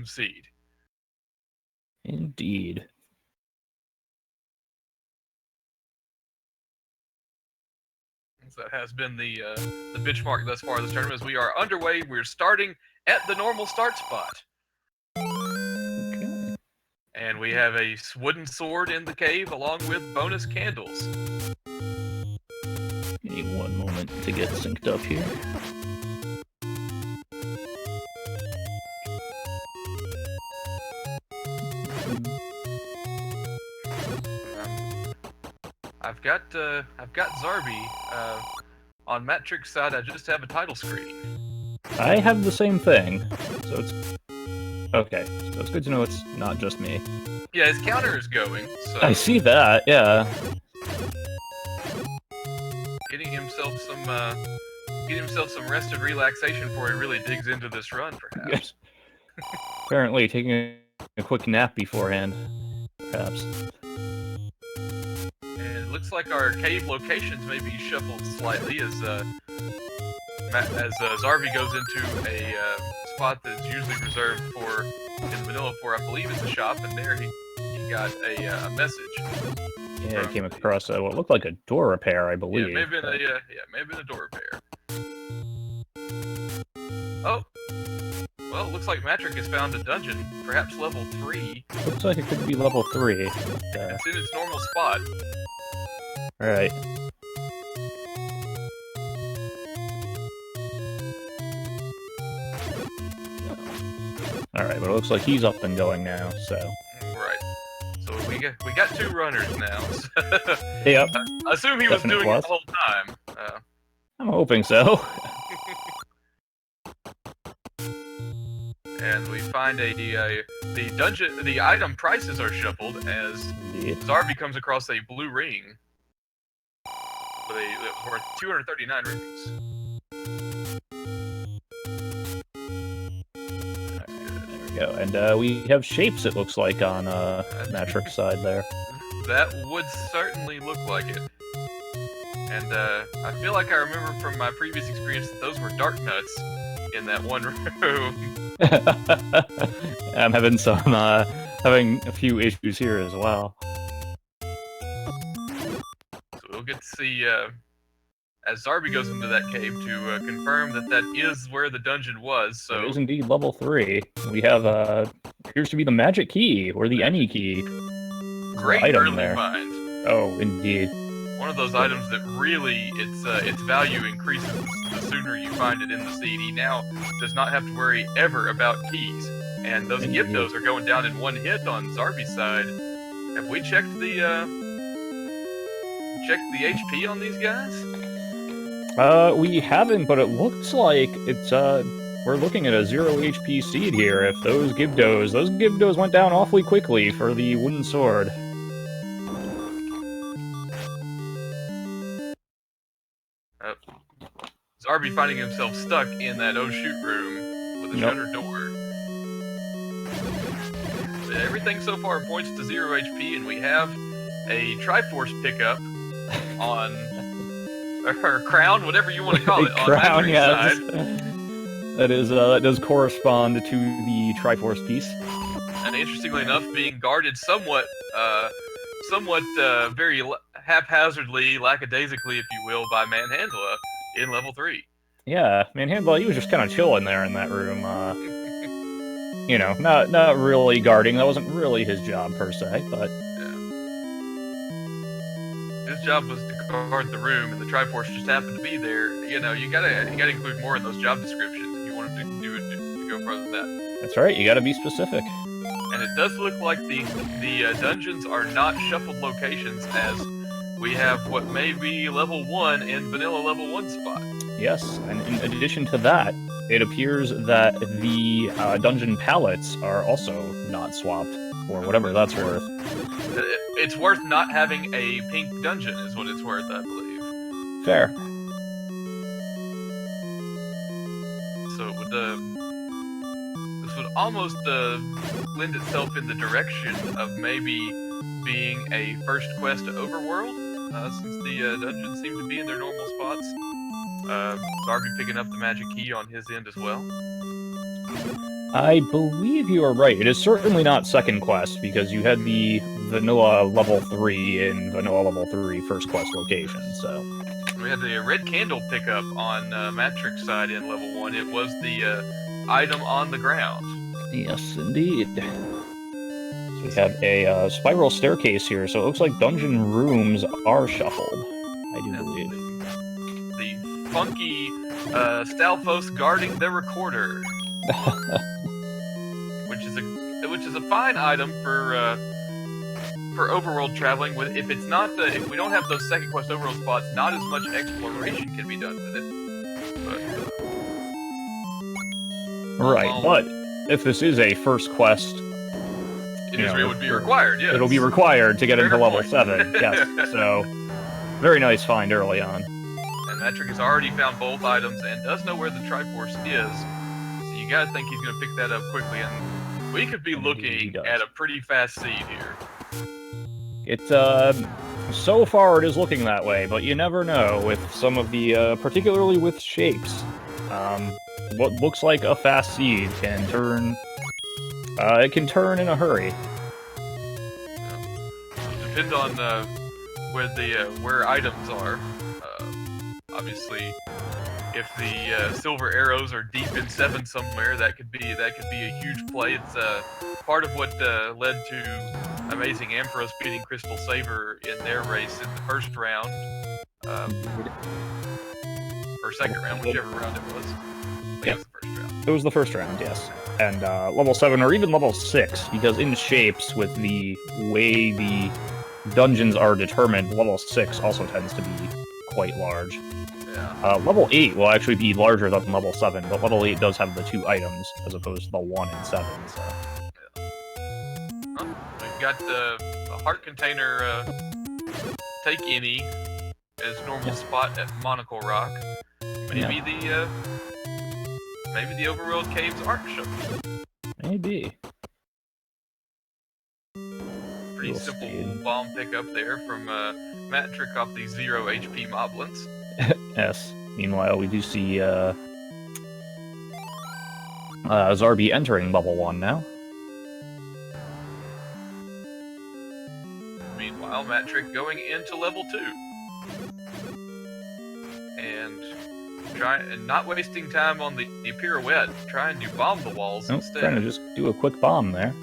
seed. Indeed. So that has been the benchmark thus far this tournament. As we are underway, we're starting at the normal start spot. Okay. And we have a wooden sword in the cave along with bonus candles. Give me one moment to get synced up here. I've got Zarby on Matrix's side. I just have a title screen. I have the same thing, so it's okay. So it's good to know it's not just me. Yeah, his counter is going. So I see that. Yeah. Getting himself some rest and relaxation before he really digs into this run, perhaps. Apparently, taking a quick nap beforehand, perhaps. And it looks like our cave locations may be shuffled slightly as Zarby goes into a spot that's usually reserved for in vanilla for, I believe it's a shop, and there he got a message. Yeah, I came across what looked like a door repair, I believe. Yeah, maybe in a door repair. Oh, well, it looks like Matrix has found a dungeon, perhaps level 3. Looks like it could be level 3. It's in its normal spot. Alright. Alright, but it looks like he's up and going now, so... Right. So we got 2 runners now. Yep. I assume he was doing it the whole time. I'm hoping so. And we find the item prices are shuffled as Zarby comes across a blue ring that was worth 239 rupees. There we go. And we have shapes, it looks like, on Matrix's side there. That would certainly look like it. And I feel like I remember from my previous experience that those were dark nuts in that one room. I'm having having a few issues here as well. So we'll get to see as Zarby goes into that cave to confirm that is where the dungeon was. So it is indeed level 3. We have appears to be the magic key or the any key. Great item early there. find. Oh, indeed. One of those items that really its value increases the sooner you find it in the seed. He now does not have to worry ever about keys, and those Gyptos are going down in one hit on Zarby's side. Have we checked the HP on these guys? We haven't, but it looks like it's we're looking at a 0 HP seed here. If those Gyptos went down awfully quickly for the wooden sword. Zarby finding himself stuck in that oh shoot room with a shuttered door. Everything so far points to 0 HP, and we have a Triforce pickup on her crown, whatever you want to call it. Crown, on yeah. side. That does correspond to the Triforce piece. And interestingly enough, being guarded somewhat very haphazardly, lackadaisically, if you will, by Manhandla in level 3. Yeah, Manhandla, he was just kind of chilling there in that room. You know, not really guarding. That wasn't really his job per se, but yeah. His job was to guard the room, and the Triforce just happened to be there. You know, you gotta include more in those job descriptions if you want to go further than that. That's right. You gotta be specific. And it does look like the dungeons are not shuffled locations, as we have what may be level 1 in vanilla level 1 spot. Yes, and in addition to that, it appears that the dungeon palettes are also not swapped, or whatever that's worth. It's worth not having a pink dungeon, is what it's worth, I believe. Fair. So it would, this would almost lend itself in the direction of maybe being a first quest to Overworld, since the dungeons seem to be in their normal spots. Zarby picking up the magic key on his end as well. I believe you are right. It is certainly not second quest, because you had the vanilla level 3 in vanilla level 3 first quest location, so... We had the red candle pickup on Matrix side in level 1. It was the item on the ground. Yes, indeed. So we have a spiral staircase here, so it looks like dungeon rooms are shuffled. I do believe. The funky Stalfos guarding the recorder. which is a fine item for overworld traveling. With if it's not if we don't have those second quest overworld spots, not as much exploration can be done with it. Right, but if this is a first quest, it would be required. Yes, it'll be required to get into level point. 7. Yes, so very nice find early on. And Matrix has already found both items and does know where the Triforce is, so you gotta think he's gonna pick that up quickly. And we could be looking at a pretty fast seed here. It's so far it is looking that way, but you never know with some of the, particularly with shapes. What looks like a fast seed can turn, it can turn in a hurry. It depends on where items are. Obviously, if the silver arrows are deep in 7 somewhere, that could be a huge play. It's part of what led to Amazing Ampharos beating Crystal Saber in their race in the first round, or second round, whichever round it was. Yeah. It was the first round. It was the first round, yes. And level 7 or even level 6, because in shapes, with the way the dungeons are determined, level 6 also tends to be quite large. Yeah. Level 8 will actually be larger than level 7, but level 8 does have the 2 items, as opposed to the 1 and 7, so... We've got the heart container take any as normal spot at Monocle Rock. Maybe the overworld caves aren't shuffled. Maybe. Pretty simple bomb pickup there from Matrick off the 0 HP moblins. Yes. Meanwhile, we do see Zarby entering level 1 now. Meanwhile, Matrick going into level 2. And not wasting time on the pirouette, trying to bomb the walls instead. Trying to just do a quick bomb there.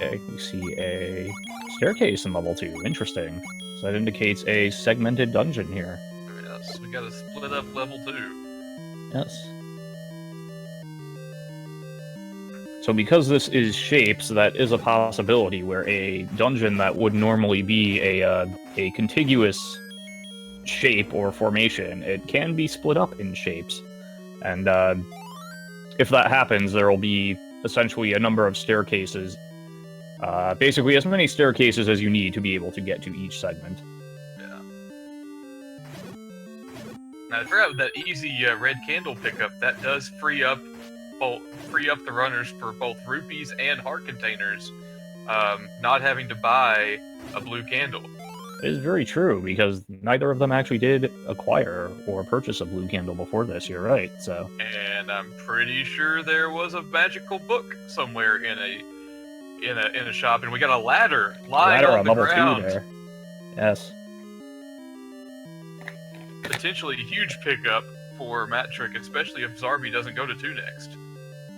Okay, we see a staircase in level 2. Interesting. So that indicates a segmented dungeon here. Yes, we gotta split up level 2. Yes. So because this is shapes, that is a possibility where a dungeon that would normally be a contiguous shape or formation, it can be split up in shapes. And if that happens, there will be essentially a number of staircases. Basically, as many staircases as you need to be able to get to each segment. Yeah. Now, I forgot that easy red candle pickup. That does free up the runners for both rupees and heart containers, not having to buy a blue candle. It is very true, because neither of them actually did acquire or purchase a blue candle before this. You're right. So. And I'm pretty sure there was a magical book somewhere in a shop, and we got a ladder lying on the ground. 2 there. Yes. Potentially a huge pickup for Matrick, especially if Zarby doesn't go to 2 next.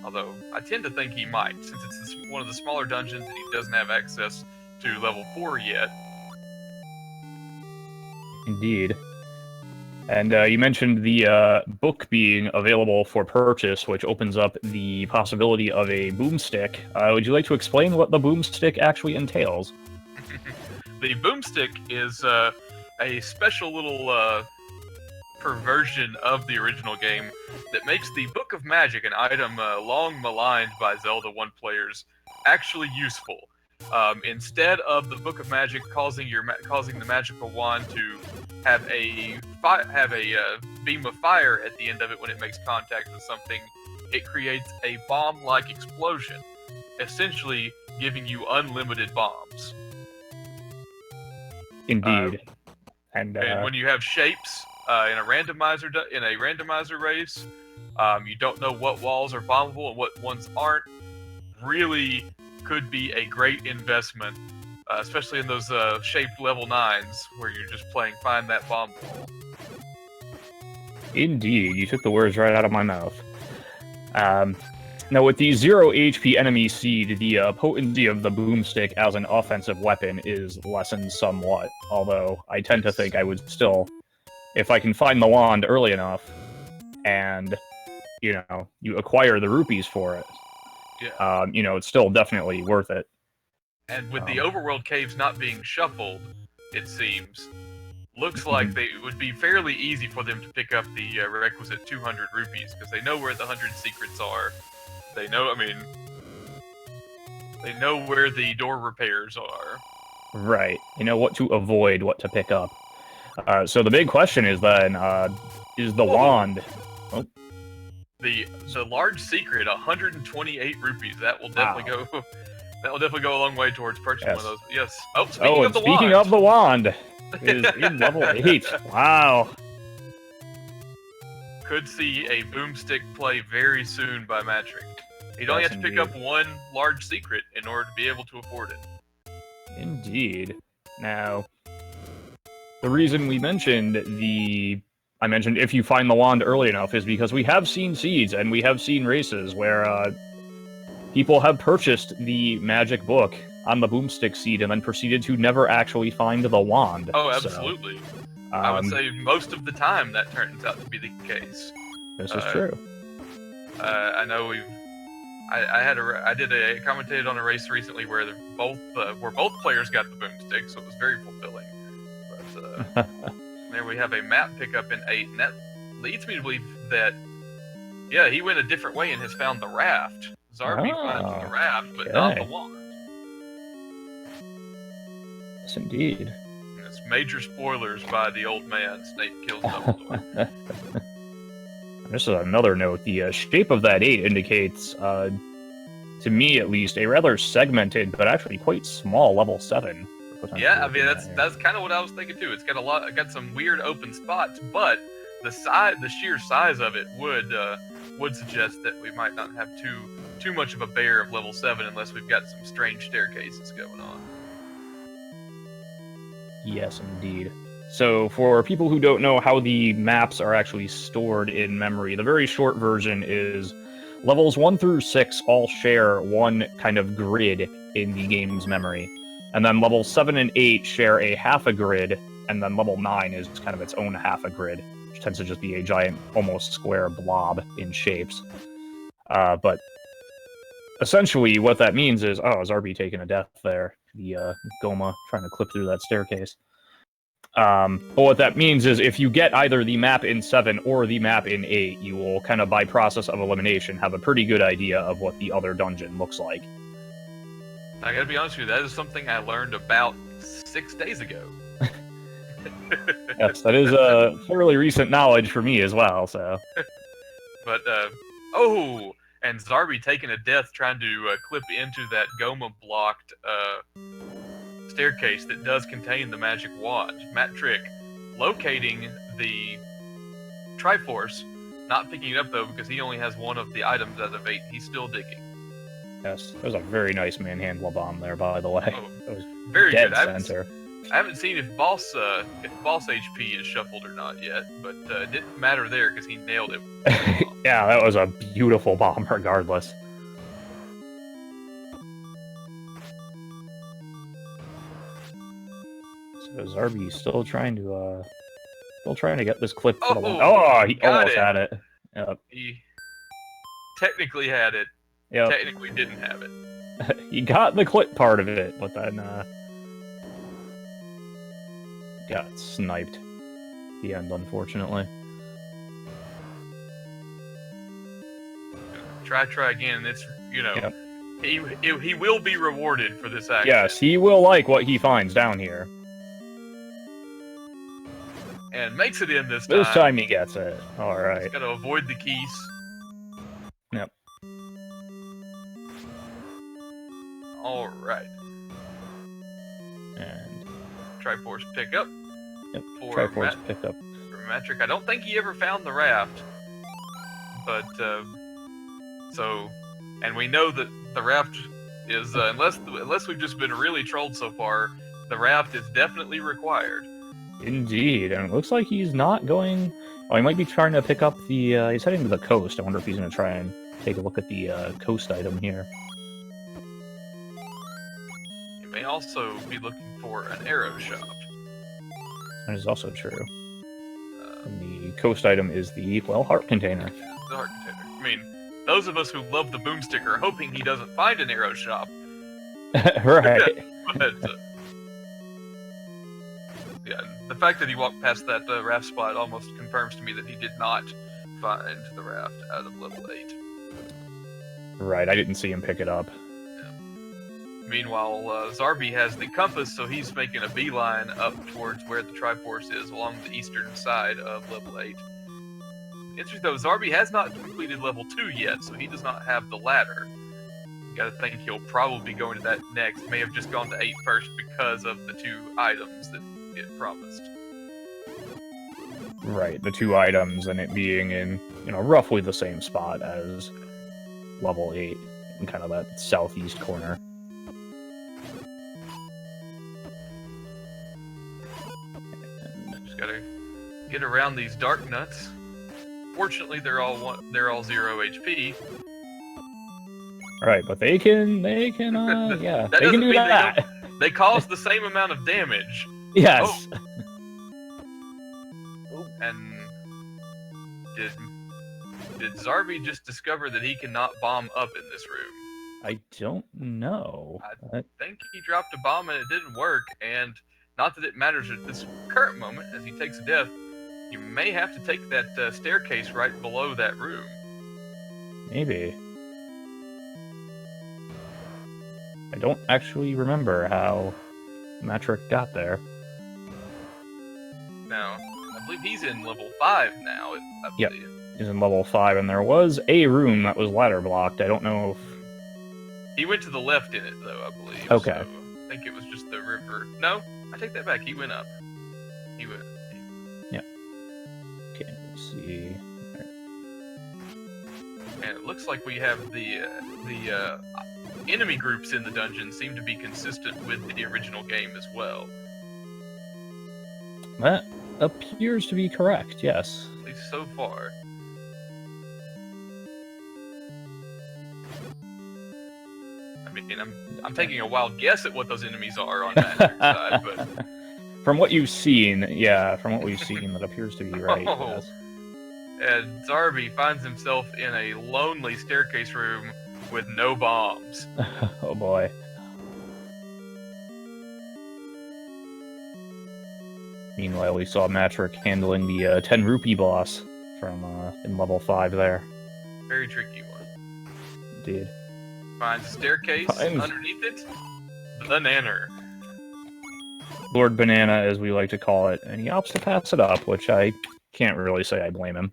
Although, I tend to think he might, since it's one of the smaller dungeons and he doesn't have access to level 4 yet. Indeed. And you mentioned the book being available for purchase, which opens up the possibility of a boomstick. Would you like to explain what the boomstick actually entails? The boomstick is a special little perversion of the original game that makes the Book of Magic, an item long maligned by Zelda 1 players, actually useful. Instead of the Book of Magic causing the magical wand to have a beam of fire at the end of it when it makes contact with something, it creates a bomb-like explosion, essentially giving you unlimited bombs. Indeed. And when you have shapes in a randomizer race, you don't know what walls are bombable and what ones aren't. Really could be a great investment, especially in those shaped level 9s where you're just playing find that bomb wall. indeed, you took the words right out of my mouth. Now, with the 0 HP enemy seed, the potency of the boomstick as an offensive weapon is lessened somewhat, although I tend to think I would still, if I can find the wand early enough, and, you acquire the rupees for it, Yeah. it's still definitely worth it. And with the overworld caves not being shuffled, it seems, looks like it would be fairly easy for them to pick up the requisite 200 rupees, because they know where the 100 secrets are. They know, they know where the door repairs are. Right. They know what to avoid, what to pick up. So the big question is then, is the wand... Oh. The large secret, 128 rupees. That will definitely go. That will definitely go a long way towards purchasing one of those. Yes. Oh, speaking of the wand, is in level 8. Wow. Could see a boomstick play very soon by Matrick. He'd only have to pick up one large secret in order to be able to afford it. Indeed. Now, the reason we mentioned I mentioned if you find the wand early enough is because we have seen seeds and we have seen races where people have purchased the magic book on the boomstick seed and then proceeded to never actually find the wand. Oh, absolutely. So, I would say most of the time that turns out to be the case. This is true. I know I commentated on a race recently where both players got the boomstick, so it was very fulfilling. But there we have a map pickup in 8, and that leads me to believe that he went a different way and has found the raft. Zarby finds the raft, but not the wand. Yes, indeed. And it's major spoilers by the old man. Snape kills Dumbledore. This is another note. The shape of that 8 indicates, to me at least, a rather segmented but actually quite small level 7. Yeah, that's kind of what I was thinking too. It's got some weird open spots, but the sheer size of it would suggest that we might not have too much of a bear of level 7 unless we've got some strange staircases going on. Yes, indeed. So, for people who don't know how the maps are actually stored in memory, the very short version is levels 1 through 6 all share one kind of grid in the game's memory. And then levels 7 and 8 share a half a grid, and then level 9 is kind of its own half a grid, which tends to just be a giant, almost square blob in shapes. But essentially what that means is, Zarby taking a death there. The Goma trying to clip through that staircase. But what that means is if you get either the map in 7 or the map in 8, you will kind of by process of elimination have a pretty good idea of what the other dungeon looks like. I gotta be honest with you, that is something I learned about 6 days ago. Yes, that is fairly recent knowledge for me as well, so. But, and Zarby taking a death trying to clip into that Goma-blocked staircase that does contain the magic wand. Matrick locating the Triforce, not picking it up though because he only has one of the items out of 8. He's still digging. Yes, that was a very nice manhandle bomb there, by the way. Oh, it was very dead good. center. I haven't seen if boss HP is shuffled or not yet, but it didn't matter there because he nailed it. Yeah, that was a beautiful bomb regardless. So Zarby's still trying to get this clip for the one. Oh, he almost had it. Yep. He technically had it. Yep. Technically didn't have it. He got the clip part of it, but then got sniped at the end, unfortunately. Try again. It's yep. He will be rewarded for this action. Yes, he will like what he finds down here. And makes it in this time. This time he gets it. Alright. He's got to avoid the keys. Yep. Alright. And Triforce pickup. Yep, For Triforce pickup. For Matrick. I don't think he ever found the raft. But, and we know that the raft is, unless we've just been really trolled so far, the raft is definitely required. Indeed, and it looks like he's not going... Oh, he might be trying to pick up the... he's heading to the coast. I wonder if he's going to try and take a look at the coast item here. He may also be looking for an arrow shop. That is also true. And the coast item is the, well, heart container. The heart container. I mean, those of us who love the boomstick are hoping he doesn't find an arrow shop. Right. But, yeah, the fact that he walked past that raft spot almost confirms to me that he did not find the raft out of level 8. Right, I didn't see him pick it up. Yeah. Meanwhile, Zarby has the compass, so he's making a beeline up towards where the Triforce is along the eastern side of level 8. Interesting though, Zarby has not completed level 2 yet, so he does not have the ladder. You gotta think he'll probably go into that next. May have just gone to 8 first because of the 2 items that it promised. Right, the 2 items and it being in, roughly the same spot as level 8, in kind of that southeast corner. And just gotta get around these dark nuts. Fortunately, they're all 0 HP. Right, but they can yeah, that they can do that. They cause the same amount of damage. Yes. Oh. And did Zarby just discover that he cannot bomb up in this room? I don't know. I think he dropped a bomb and it didn't work, and not that it matters at this current moment, as he takes a death, you may have to take that staircase right below that room. Maybe. I don't actually remember how Matrick got there. Now, I believe he's in level 5 now, I believe. Yep, he's in level 5, and there was a room that was ladder blocked. I don't know if... He went to the left in it, though, I believe. Okay. So I think it was just the river. No, I take that back. He went up. He went... Yeah. Okay, let's see. And it looks like we have the enemy groups in the dungeon seem to be consistent with the original game as well. That appears to be correct, yes. At least so far. I mean, I'm taking a wild guess at what those enemies are on Matrix's side, but... From what you've seen, yeah, from what we've seen, that appears to be right, yes. And Zarby finds himself in a lonely staircase room with no bombs. Oh boy. Meanwhile, we saw Matrick handling the 10 rupee boss from in level 5 there. Very tricky one. Indeed. Finds a staircase, underneath it, the nanner. Lord Banana, as we like to call it, and he opts to pass it up, which I can't really say I blame him.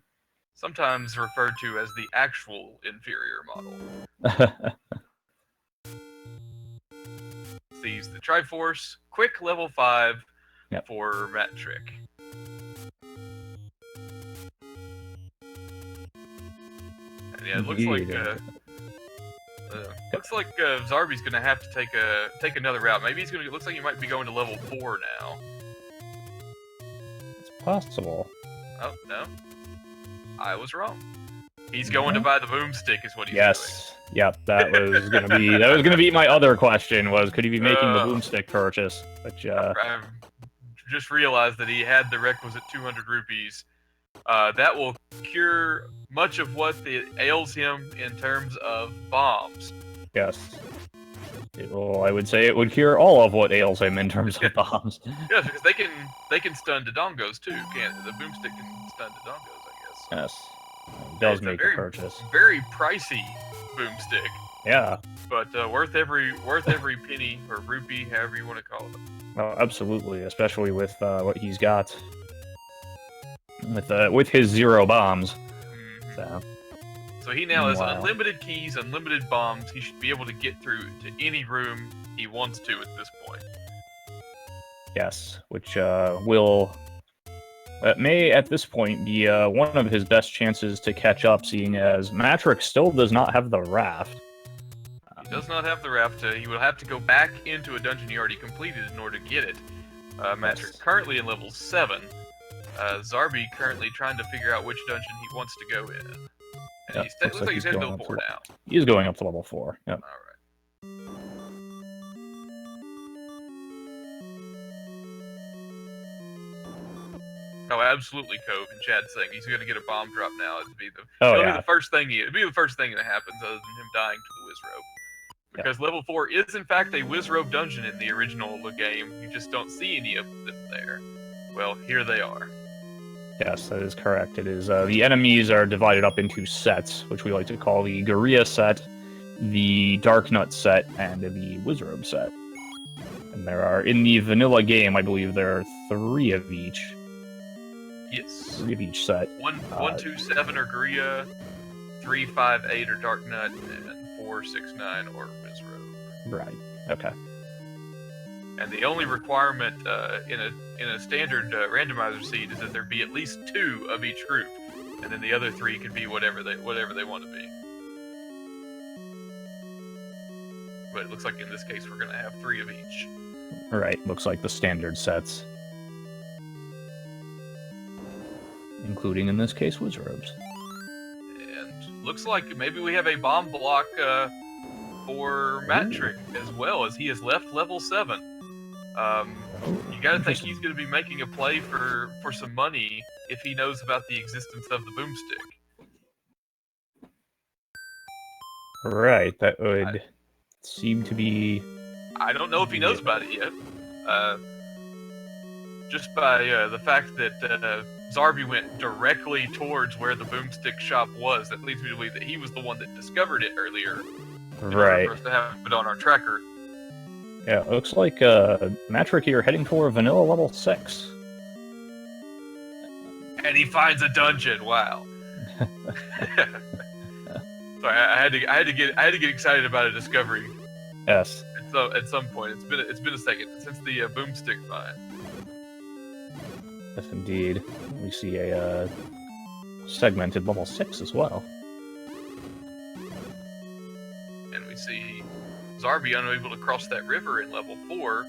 Sometimes referred to as the actual inferior model. Sees the Triforce, quick level 5 for Matrick. And yeah, it looks like Zarby's gonna have to take another route. Maybe he's gonna. It looks like he might be going to level 4 now. It's possible. Oh no, I was wrong. He's going to buy the boomstick, is what he's doing. Yep, that was gonna be my other question. Was could he be making the boomstick purchase? Which I just realized that he had the requisite 200 rupees. That will cure much of what ails him in terms of bombs. Yes. Well, I would say it would cure all of what ails him in terms of bombs. Yes, because they can stun Dodongos too, can't they? The boomstick can stun Dodongos, I guess. Yes. It does make a purchase. Very pricey boomstick. Yeah. But worth every penny or rupee, however you want to call it. Oh, absolutely, especially with what he's got. With his 0 bombs. Mm-hmm. So he now has unlimited keys, unlimited bombs. He should be able to get through to any room he wants to at this point. Yes, which may at this point be one of his best chances to catch up, seeing as Matrix still does not have the raft. He does not have the raft. He will have to go back into a dungeon he already completed in order to get it. Matrix currently in level 7. Zarby currently trying to figure out which dungeon he wants to go in. And looks like he's heading to level 4 now. He is going up to level 4. Yep. Alright. Oh, absolutely, Cove. And Chad's saying he's going to get a bomb drop now. It'd be the first thing. It'd be the first thing that happens, other than him dying to the Wizrobe. Because level 4 is in fact a Wizrobe dungeon in the original game. You just don't see any of them there. Well, here they are. Yes, that is correct. It is the enemies are divided up into sets, which we like to call the Gorilla set, the Dark Nut set, and the Wizrobe set. And there are, in the vanilla game, I believe there are 3 of each. Yes. 3 of each set. 1, 2, 7 are Gorilla, 3, 5, 8 are Dark Nut, and 4, 6, 9 are Wizrobe. Right. Okay. And the only requirement in a standard randomizer seed is that there be at least 2 of each group, and then the other 3 can be whatever they want to be. But it looks like in this case we're going to have 3 of each. Right. Looks like the standard sets, including in this case Wizrobes. And looks like maybe we have a bomb block for Matrix as well, as he has left level 7. You gotta think he's gonna be making a play for some money if he knows about the existence of the boomstick. Right, that would seem to be... I don't know if he knows about it yet. Just by the fact that Zarby went directly towards where the boomstick shop was, that leads me to believe that he was the one that discovered it earlier. Right. For us to have it on our tracker. Yeah, it looks like Matrix here heading toward vanilla level 6. And he finds a dungeon. Wow. Sorry, I had to get excited about a discovery. Yes. So at some point, it's been a second since the boomstick find. Yes, indeed. We see a segmented level 6 as well. And we see Zarby unable to cross that river in level 4.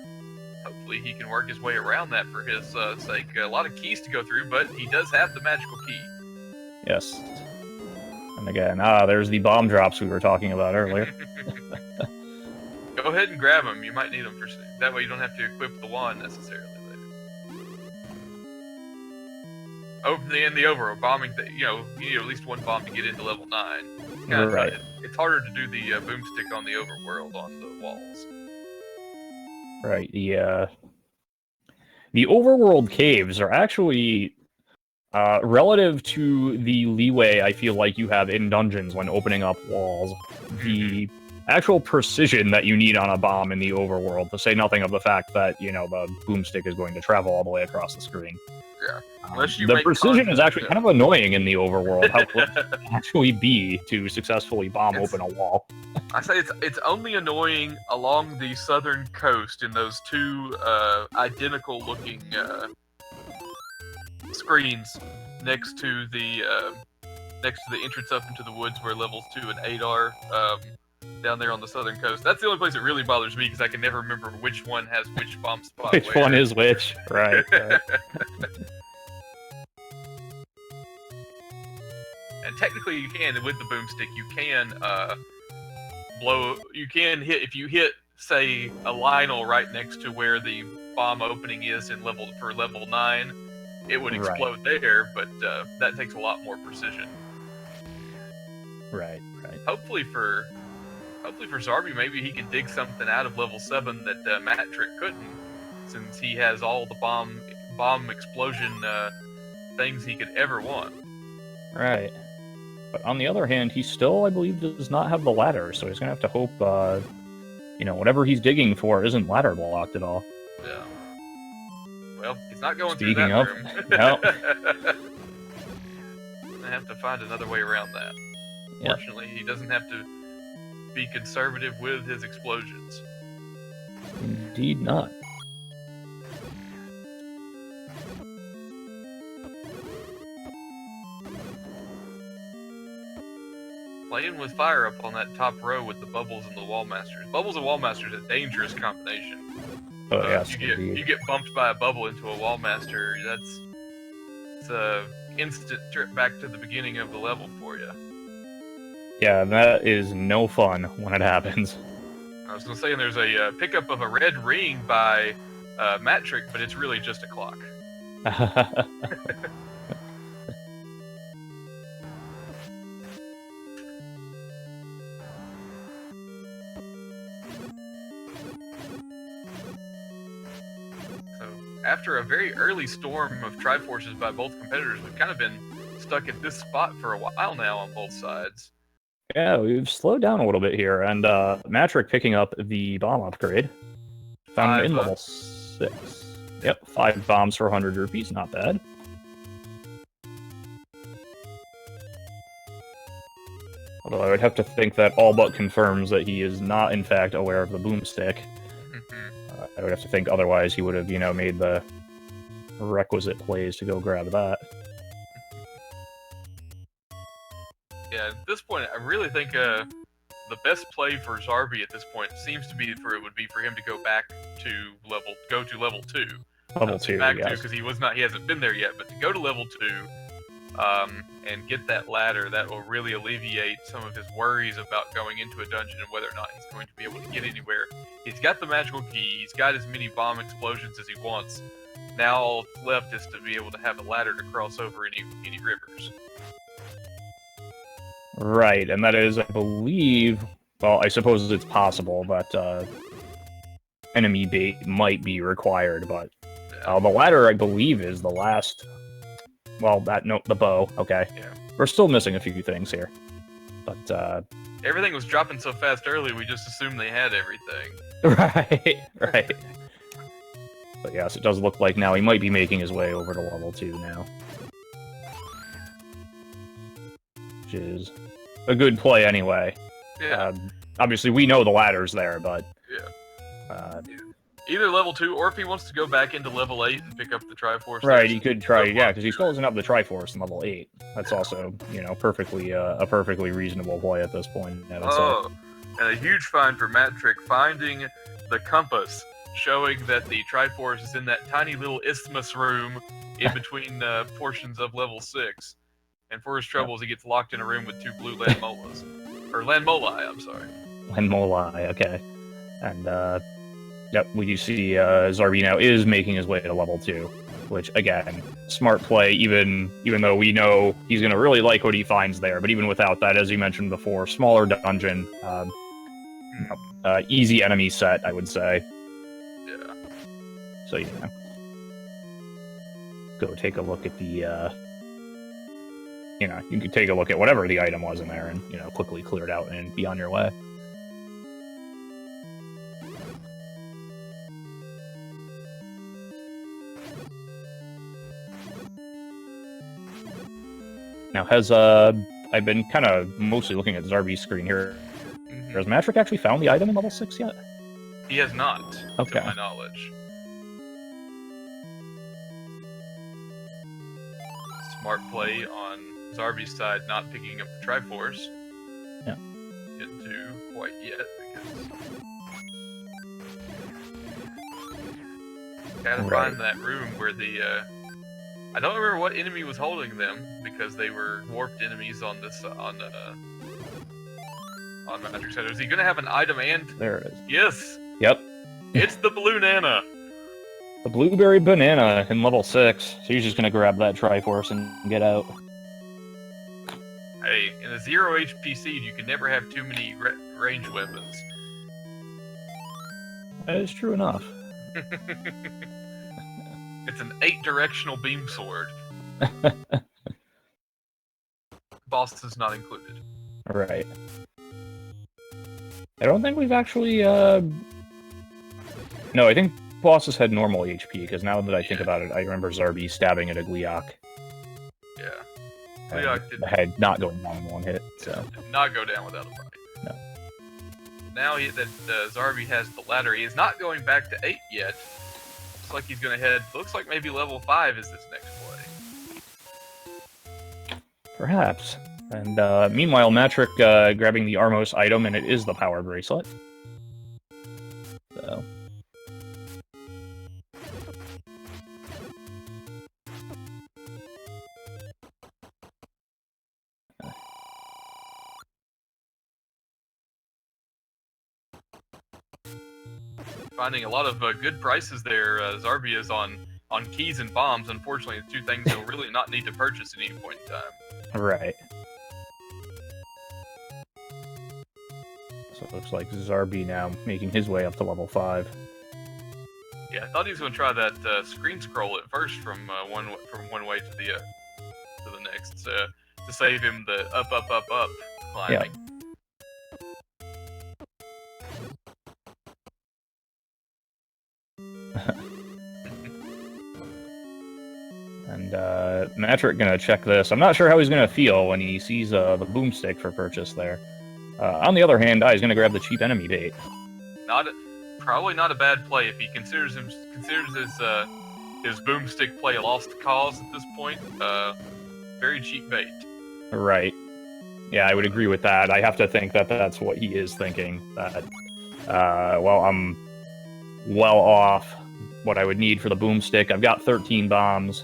Hopefully he can work his way around that for his sake. A lot of keys to go through, but he does have the magical key. Yes. And again, there's the bomb drops we were talking about earlier. Go ahead and grab them. You might need them for soon. That way you don't have to equip the wand necessarily later. In the overall bombing, you need at least 1 bomb to get into level 9. Right. It's harder to do the boomstick on the overworld on the walls. Right. The overworld caves are actually relative to the leeway I feel like you have in dungeons when opening up walls. The actual precision that you need on a bomb in the overworld, to say nothing of the fact that, the boomstick is going to travel all the way across the screen. Yeah. Unless you the precision is actually kind of annoying in the overworld, how close it can actually be to successfully bomb open a wall. I say it's only annoying along the southern coast in those 2 identical looking screens next to the entrance up into the woods where levels 2 and 8 are. Down there on the southern coast. That's the only place that really bothers me, because I can never remember which one has which bomb spot. Which one is which? Right. And technically you can, with the boomstick, you can blow... You can hit... If you hit, say, a Lionel right next to where the bomb opening is for level 9, it would explode there, but that takes a lot more precision. Right. Hopefully for Zarby, maybe he can dig something out of level 7 that Matrix couldn't, since he has all the bomb explosion things he could ever want. Right. But on the other hand, he still, I believe, does not have the ladder, so he's going to have to hope, whatever he's digging for isn't ladder blocked at all. Yeah. Well, he's not going Speaking through that of, room. No. Gonna have to find another way around that. Yeah. Fortunately, he doesn't have to be conservative with his explosions. Indeed not. Playing with fire up on that top row with the bubbles and the wall masters. Bubbles and wall masters is a dangerous combination. Oh yes, you get bumped by a bubble into a wall master. It's a instant trip back to the beginning of the level for you. Yeah, that is no fun when it happens. I was gonna say there's a pickup of a red ring by Matrick, but it's really just a clock. After a very early storm of Triforces by both competitors, we've kind of been stuck at this spot for a while now on both sides. Yeah, we've slowed down a little bit here, and Matrick picking up the bomb upgrade. Found in level 6. Yep, 5 bombs for 100 rupees, not bad. Although I would have to think that all but confirms that he is not, in fact, aware of the boomstick. I would have to think otherwise he would have, made the requisite plays to go grab that. Yeah, at this point, I really think the best play for Zarby at this point seems to be would be for him to go back to level 2. Level 2, back yes. because he hasn't been there yet, but to go to level 2 and get that ladder, that will really alleviate some of his worries about going into a dungeon and whether or not he's going to be able to get anywhere. He's got the magical key, he's got as many bomb explosions as he wants. Now all left is to be able to have a ladder to cross over any rivers. Right, and that is, I believe, well, I suppose it's possible that enemy bait might be required, but the ladder, I believe, is the last. Well, the bow, okay. Yeah. We're still missing a few things here. But, everything was dropping so fast early, we just assumed they had everything. Right. But yes, it does look like now he might be making his way over to level 2 now. Which is a good play anyway. Yeah. Obviously, we know the ladder's there, but... Yeah. Either level 2, or if he wants to go back into level 8 and pick up the Triforce. Right, he could try, yeah, because he still doesn't have the Triforce in level 8. That's also, perfectly a perfectly reasonable play at this point. And a huge find for Matrick, finding the compass, showing that the Triforce is in that tiny little isthmus room in between portions of level 6. And for his troubles, he gets locked in a room with 2 blue Landmolas. Or Landmoli, I'm sorry. Landmoli, okay. And, yep, we do see Zarby now is making his way to level 2, which, again, smart play, even though we know he's going to really like what he finds there. But even without that, as you mentioned before, smaller dungeon, easy enemy set, I would say. Yeah. So, go take a look at the, you could take a look at whatever the item was in there and, quickly clear it out and be on your way. Now, I've been kind of mostly looking at Zarby's screen here. Has Matrick actually found the item in level 6 yet? He has not, okay. To my knowledge. Smart play on Zarby's side, not picking up the Triforce. Yeah. Didn't do quite yet, because... Gotta find that room where the, I don't remember what enemy was holding them, because they were warped enemies on this, on Matrick's side. Is he gonna have an item and... There it is. Yes! Yep. It's the Blue Nana! The Blueberry Banana in level 6. So he's just gonna grab that Triforce and get out. Hey, in a 0 HP seed, you can never have too many ranged weapons. That is true enough. It's an 8-directional beam sword. Bosses not included. Right. I don't think we've actually, No, I think bosses had normal HP, because now that I think about it, I remember Zarby stabbing at a Gleeok. Yeah. Gleeok did... The head not going down in one hit, so... Did not go down without a fight. No. Now that Zarby has the ladder, he is not going back to 8 yet. Looks like he's going to head... Looks like maybe level 5 is this next play. Perhaps. And meanwhile, Matrick grabbing the Armos item, and it is the power bracelet. So. Finding a lot of good prices there. Zarby is on keys and bombs. Unfortunately, the two things you'll really not need to purchase at any point in time. Right. So it looks like Zarby now making his way up to level 5. Yeah, I thought he was going to try that screen scroll at first from one way to the next to save him the up climbing. Yeah. And Matrick gonna check this. I'm not sure how he's gonna feel when he sees the boomstick for purchase there. On the other hand, he's gonna grab the cheap enemy bait. Probably not a bad play if he considers his boomstick play a lost cause at this point. Very cheap bait. Right. Yeah, I would agree with that. I have to think that that's what he is thinking. That well, I'm well off what I would need for the boomstick. I've got 13 bombs.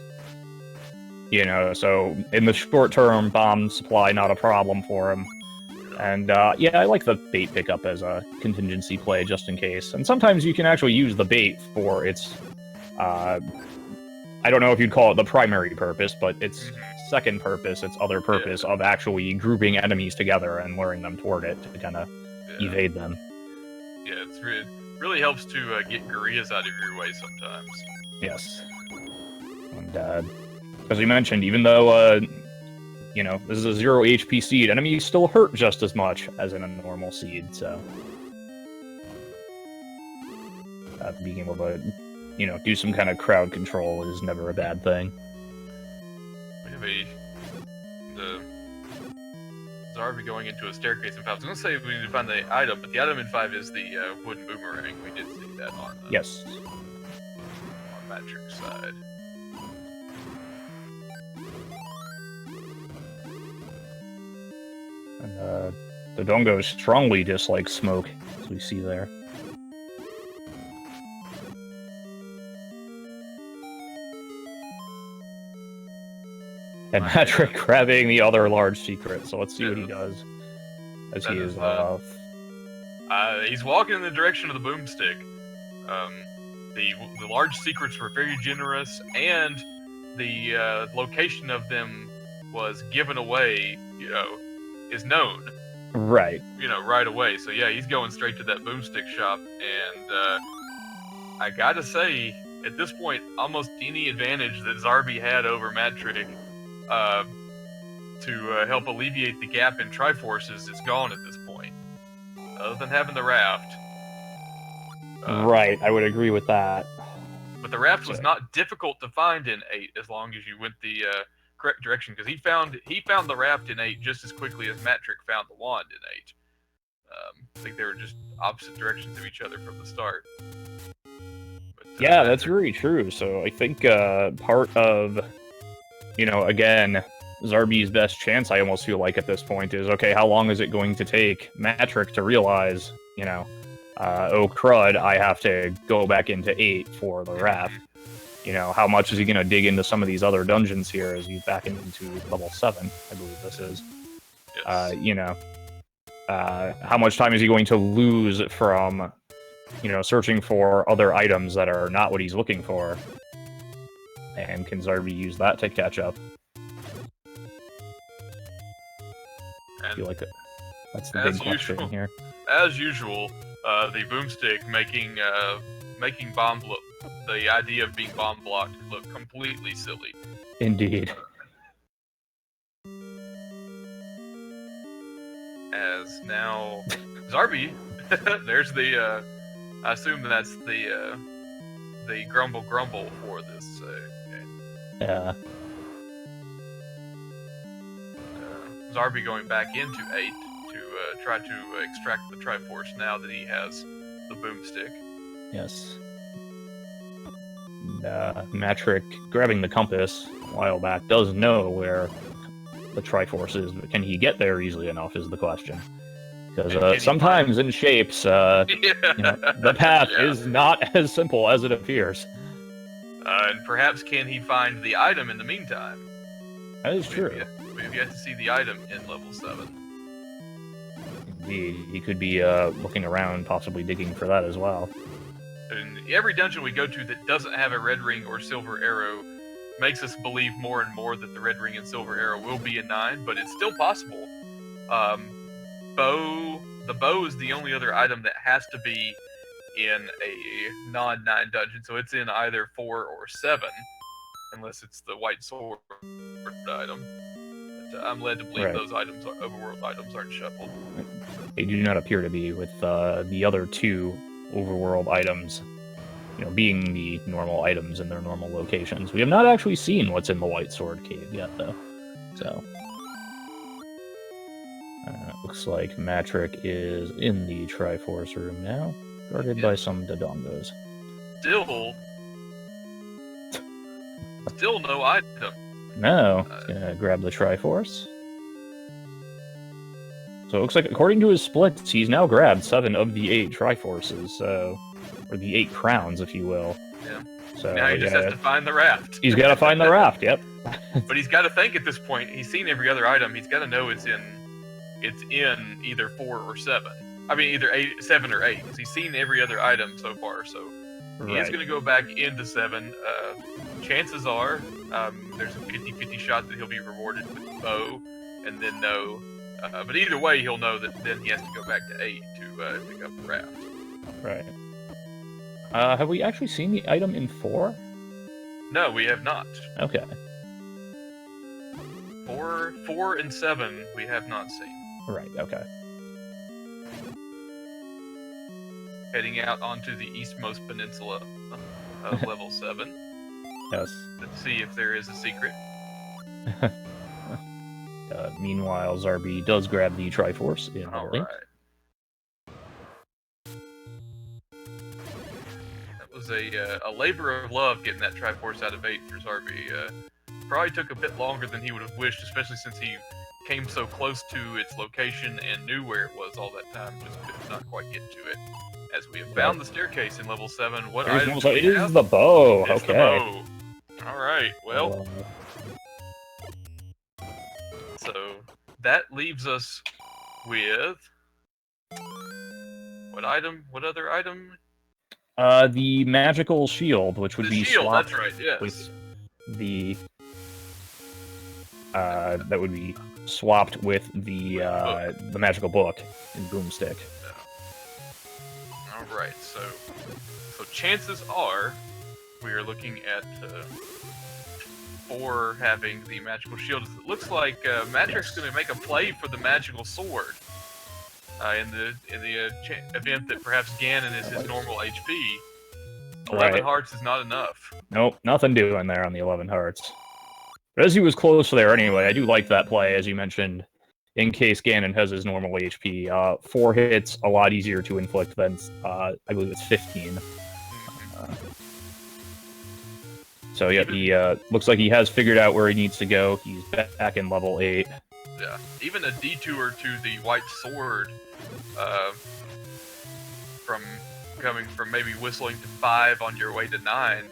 You know, so in the short term, bomb supply not a problem for him. And yeah, I like the bait pickup as a contingency play just in case. And sometimes you can actually use the bait for its, I don't know if you'd call it the primary purpose, but its second purpose, its other purpose of actually grouping enemies together and luring them toward it to kind of evade them. Yeah, it really helps to get gorillas out of your way sometimes. Yes. And as we mentioned, even though, you know, this is a 0 HP seed, enemies still hurt just as much as in a normal seed, so... being able to, you know, do some kind of crowd control is never a bad thing. We have Zarby going into a staircase in 5. I was going to say we need to find the item, but the item in 5 is the wooden boomerang. We did see that on yes. On Matrick's side. And the Dongos strongly dislike smoke, as we see there. And Matrick grabbing the other large secret, so let's see what he does. As he is he's walking in the direction of the boomstick. The large secrets were very generous, and the location of them was given away, you know, is known. Right. You know, right away. So yeah, he's going straight to that boomstick shop, and I gotta say, at this point, almost any advantage that Zarby had over Matrick to help alleviate the gap in Triforces is gone at this point. Other than having the raft. Right, I would agree with that. But the raft was not difficult to find in 8 as long as you went the correct direction, because he found the raft in 8 just as quickly as Matrick found the wand in 8. I think they were just opposite directions of each other from the start. But, yeah, that's very true. So I think part of, you know, again, Zarby's best chance, I almost feel like at this point, is, okay, how long is it going to take Matrick to realize, you know, oh crud, I have to go back into 8 for the raft. You know, how much is he going to dig into some of these other dungeons here as he's back into level 7, I believe this is. Yes. You know, how much time is he going to lose from, you know, searching for other items that are not what he's looking for? And can Zarby use that to catch up? I feel like that's the big question here. As usual, the boomstick making bomb look, the idea of being bomb blocked look completely silly. Indeed. As now, Zarby, there's the, I assume that's the grumble for this game. Yeah. Zarby going back into 8 to try to extract the Triforce now that he has the boomstick. Yes. And, Matrick, grabbing the compass a while back, does know where the Triforce is, but can he get there easily enough is the question. And Because sometimes in shapes, the path is not as simple as it appears. And perhaps can he find the item in the meantime? That is true. We've yet to see the item in level 7. Indeed, he could be looking around, possibly digging for that as well. And every dungeon we go to that doesn't have a red ring or silver arrow makes us believe more and more that the red ring and silver arrow will be in 9, but it's still possible. The bow is the only other item that has to be in a non-9 dungeon, so it's in either 4 or 7, unless it's the white sword item. But I'm led to believe those items, overworld items, aren't shuffled. They do not appear to be, with the other 2 overworld items, being the normal items in their normal locations. We have not actually seen what's in the White Sword Cave yet, though. So, looks like Matrick is in the Triforce room now, guarded by some Dodongos. Still no item. No, he's gonna grab the Triforce. So it looks like, according to his splits, he's now grabbed 7 of the 8 Triforces, or the 8 crowns, if you will. Yeah. So now he just has to find the raft. He's got to find the raft. Yep. But he's got to think at this point. He's seen every other item. He's got to know it's in either 4 or 7. I mean, either 7 or 8. Because he's seen every other item so far. So he is going to go back into 7. Chances are there's a 50-50 shot that he'll be rewarded with the bow, and then no. But either way, he'll know that then he has to go back to 8 to pick up the raft. Right. Have we actually seen the item in 4? No, we have not. Okay. 4 and 7 we have not seen. Right, okay. Heading out onto the eastmost peninsula of level 7. Yes. Let's see if there is a secret. Meanwhile, Zarby does grab the Triforce in the link. That was a labor of love getting that Triforce out of 8 for Zarby. Probably took a bit longer than he would have wished, especially since he came so close to its location and knew where it was all that time, just could not quite get to it. As we have found the staircase in level 7, what item do we have? It is the bow. It's the bow. Alright, well... So, that leaves us with... What item? What other item? The magical shield, which would be shield, swapped that's right, yes. with the... that would be swapped with the magical book in Boomstick. Alright, so chances are we are looking at 4 having the magical shield. It looks like Matrick's going to make a play for the magical sword in the event that perhaps Ganon is his normal HP. 11 hearts is not enough. Nope, nothing doing there on the 11 hearts. But as he was close there anyway, I do like that play, as you mentioned, in case Ganon has his normal HP. 4 hits, a lot easier to inflict than, I believe it's 15. So yeah, he looks like he has figured out where he needs to go. He's back in level 8. Yeah, even a detour to the white sword, from coming from maybe whistling to 5 on your way to 9,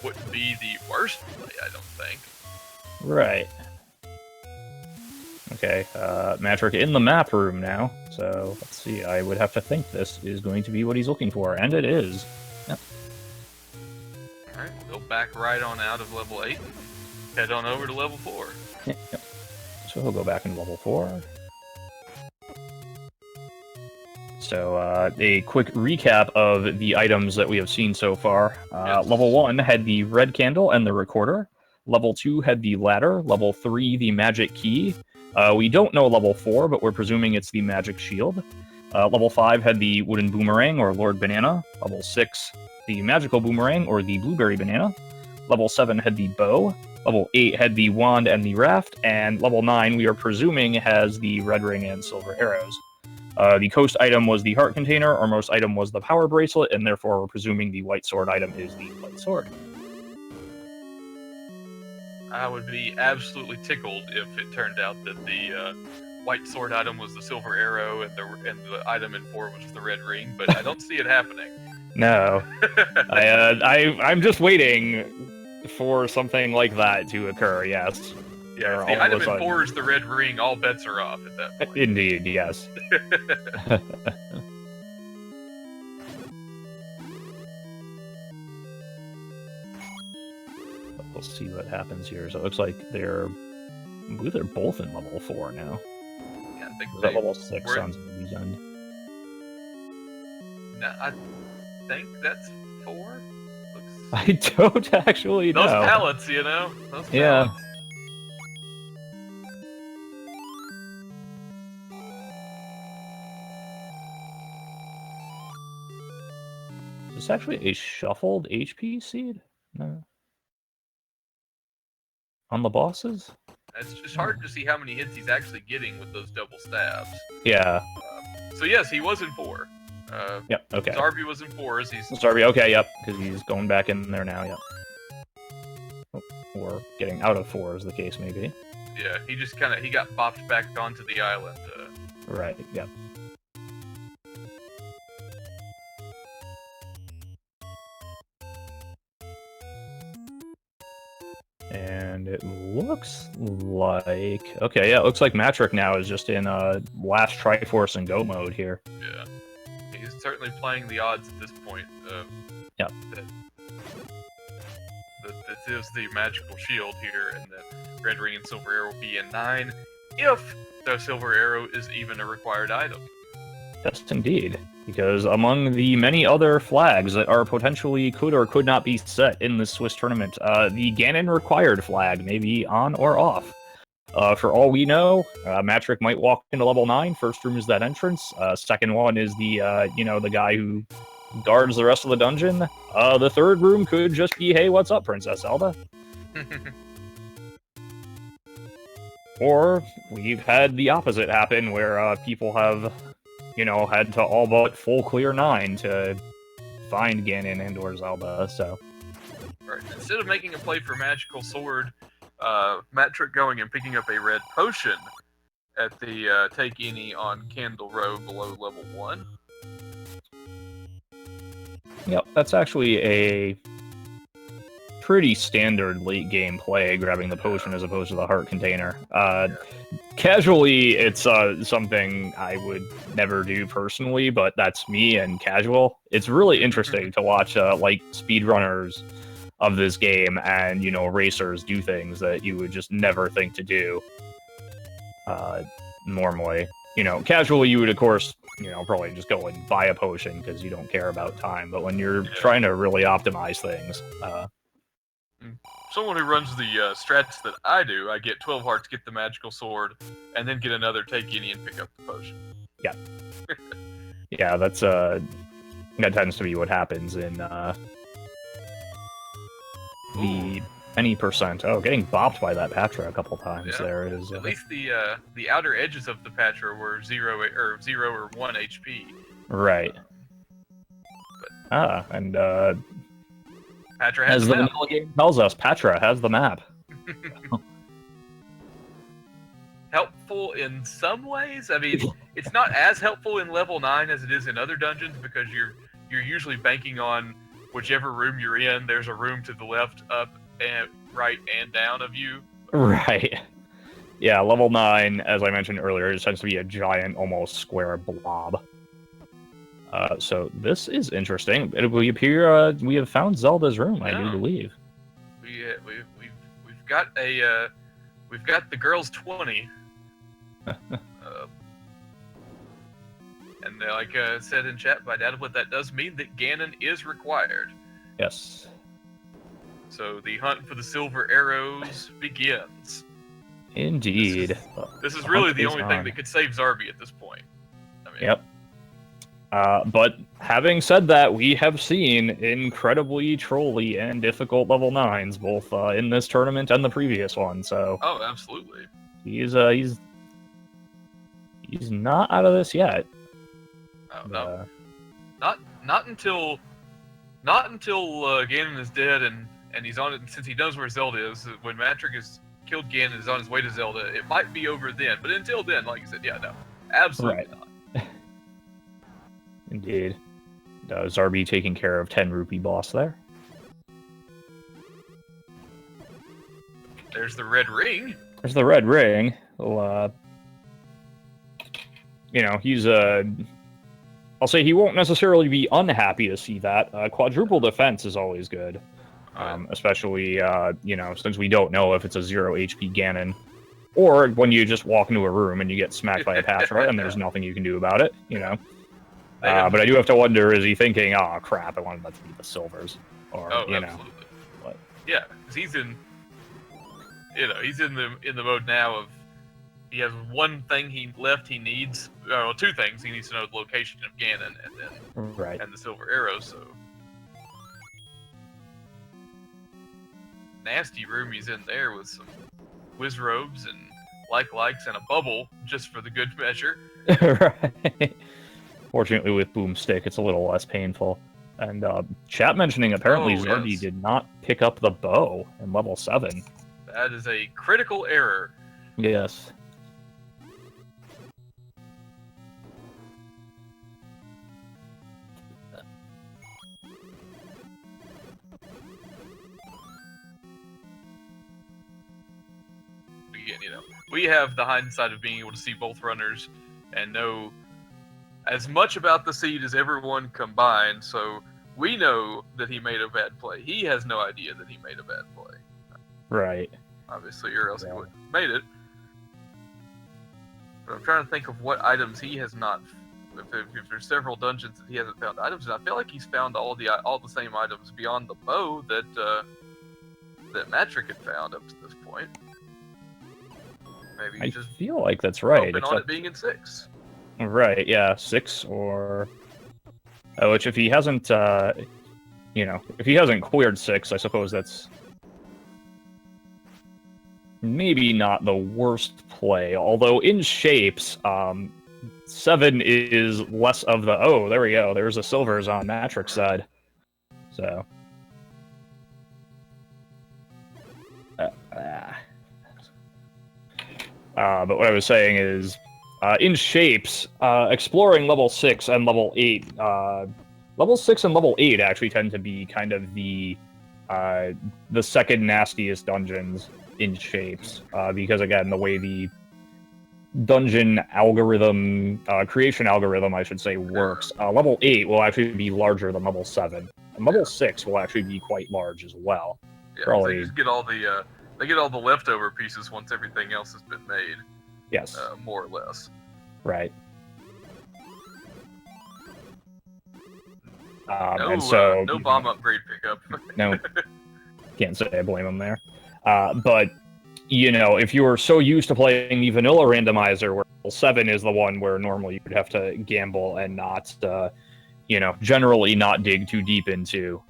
wouldn't be the worst play, I don't think. Right. Okay, Matrick in the map room now. So let's see. I would have to think this is going to be what he's looking for, and it is. Yep. Alright, we'll back right on out of level 8 and head on over to level 4. Yep. So he'll go back in level 4. So, a quick recap of the items that we have seen so far. Level 1 had the red candle and the recorder. Level 2 had the ladder. Level 3, the magic key. We don't know level 4, but we're presuming it's the magic shield. Level 5 had the wooden boomerang, or Lord Banana. Level 6, the magical boomerang, or the blueberry banana. Level 7 had the bow. Level 8 had the wand and the raft. And level 9, we are presuming, has the red ring and silver arrows. The coast item was the heart container, our most item was the power bracelet, and therefore we're presuming the white sword item is the white sword. I would be absolutely tickled if it turned out that the white sword item was the silver arrow and the item in 4 was the red ring, but I don't see it happening. No. I'm just waiting for something like that to occur, yes. Yeah, if the item in 4 is the red ring, all bets are off at that point. Indeed, yes. We'll see what happens here. So it looks like I believe they're both in level 4 now. Yeah, I think that level 6 sounds redundant. No, I think that's 4. I don't actually know. Those pallets, you know? Those pallets. Yeah. Is this actually a shuffled HP seed? No. On the bosses? It's just hard to see how many hits he's actually getting with those double stabs. Yeah. So yes, he was in 4. Yep, okay. Zarby was in 4. Zarby, okay, yep, because he's going back in there now, yep. Oh, or getting out of 4, as the case may be. Yeah, he just he got bopped back onto the island. Right, yep. And it looks like... Okay, yeah, it looks like Matrick now is just in last Triforce and Go mode here. Yeah. He's certainly playing the odds at this point. Yeah. That is the magical shield here, and that Red Ring and Silver Arrow will be in 9, if the Silver Arrow is even a required item. Yes, indeed. Because among the many other flags that are potentially could or could not be set in this Swiss tournament, the Ganon required flag may be on or off. For all we know, Matrick might walk into level 9. First room is that entrance. Second one is the, the guy who guards the rest of the dungeon. The third room could just be, hey, what's up, Princess Zelda? Or we've had the opposite happen, where people have, had to all but full clear 9 to find Ganon and or Zelda, so... Right. Instead of making a play for Magical Sword, Matrick going and picking up a red potion at the Take Any on Candle Row below level 1. Yep, that's actually a pretty standard late game play, grabbing the potion as opposed to the heart container. Casually, it's something I would never do personally, but that's me and casual. It's really interesting to watch like speedrunners of this game and, racers do things that you would just never think to do normally. Casually you would, of course, probably just go and buy a potion because you don't care about time, but when you're trying to really optimize things... Someone who runs the strats that I do, I get 12 hearts, get the magical sword, and then get another Take Any and pick up the potion. Yeah. Yeah, that tends to be what happens in the any percent. Oh, getting bopped by that Patra a couple times there is... At least the outer edges of the Patra were 0 or 1 HP. Right. And Patra has as the vanilla game tells us, Patra has the map. Helpful in some ways. I mean, it's not as helpful in level 9 as it is in other dungeons, because you're usually banking on whichever room you're in. There's a room to the left, up, and right, and down of you. Right. Yeah, level 9, as I mentioned earlier, it tends to be a giant, almost square blob. So this is interesting. We appear we have found Zelda's room, I do believe. We've got the girls 20. And like I said in chat by Dadablet, that does mean that Ganon is required. Yes. So the hunt for the silver arrows begins. Indeed. This is really the only thing that could save Zarby at this point. I mean, yep. But having said that, we have seen incredibly trolly and difficult level 9s, both in this tournament and the previous one, so... Oh, absolutely. He's not out of this yet. Oh, no. Not until Ganon is dead and and he's on it. Since he knows where Zelda is, when Matrick is killed Ganon and is on his way to Zelda, it might be over then. But until then, like you said, yeah, no, absolutely not. Indeed. Zarby taking care of 10 rupee boss there. There's the red ring. There's the red ring. Well, you know, he's I'll say he won't necessarily be unhappy to see that. Quadruple defense is always good. Especially, you know, since we don't know if it's a 0 HP Ganon. Or when you just walk into a room and you get smacked by a Patra and there's nothing you can do about it, you know. But I do have to wonder, is he thinking, oh crap, I wanted that to be the silvers? Or, you know. Absolutely. But, yeah, because he's in, you know, he's in the mode now of, he has one thing he needs, well, two things. He needs to know the location of Ganon and then and the silver arrow, so. Nasty room he's in there with some whiz robes and likes and a bubble just for the good measure. Right. Fortunately, with Boomstick, it's a little less painful. And chat mentioning apparently Zarby did not pick up the bow in level 7. That is a critical error. Yes. Again, you know, we have the hindsight of being able to see both runners and know as much about the seed as everyone combined, so we know that he made a bad play. He has no idea that he made a bad play. Right. Obviously, or else he wouldn't have made it. But I'm trying to think of what items he has not. If there's several dungeons that he hasn't found items, and I feel like he's found all the same items beyond the bow that that Matrick had found up to this point. Maybe I feel like that's right. On it being in 6. Right, yeah, 6 or... which if he hasn't, you know, if he hasn't cleared 6, I suppose that's maybe not the worst play. Although in shapes, 7 is less of the... Oh, there we go. There's a silvers on Matrick's side. So... but what I was saying is, in shapes, exploring level 6 and level 8, level 6 and level 8 actually tend to be kind of the second nastiest dungeons in shapes, because again, the way the dungeon algorithm, creation algorithm, I should say, works, level 8 will actually be larger than level 7, and level 6 will actually be quite large as well. Yeah, probably. They just get all the they get all the leftover pieces once everything else has been made. Yes. More or less. Right. And so no bomb upgrade pickup. No, can't say I blame him there. But you know, if you were so used to playing the vanilla randomizer, where level 7 is the one where normally you would have to gamble and not, you know, generally not dig too deep into.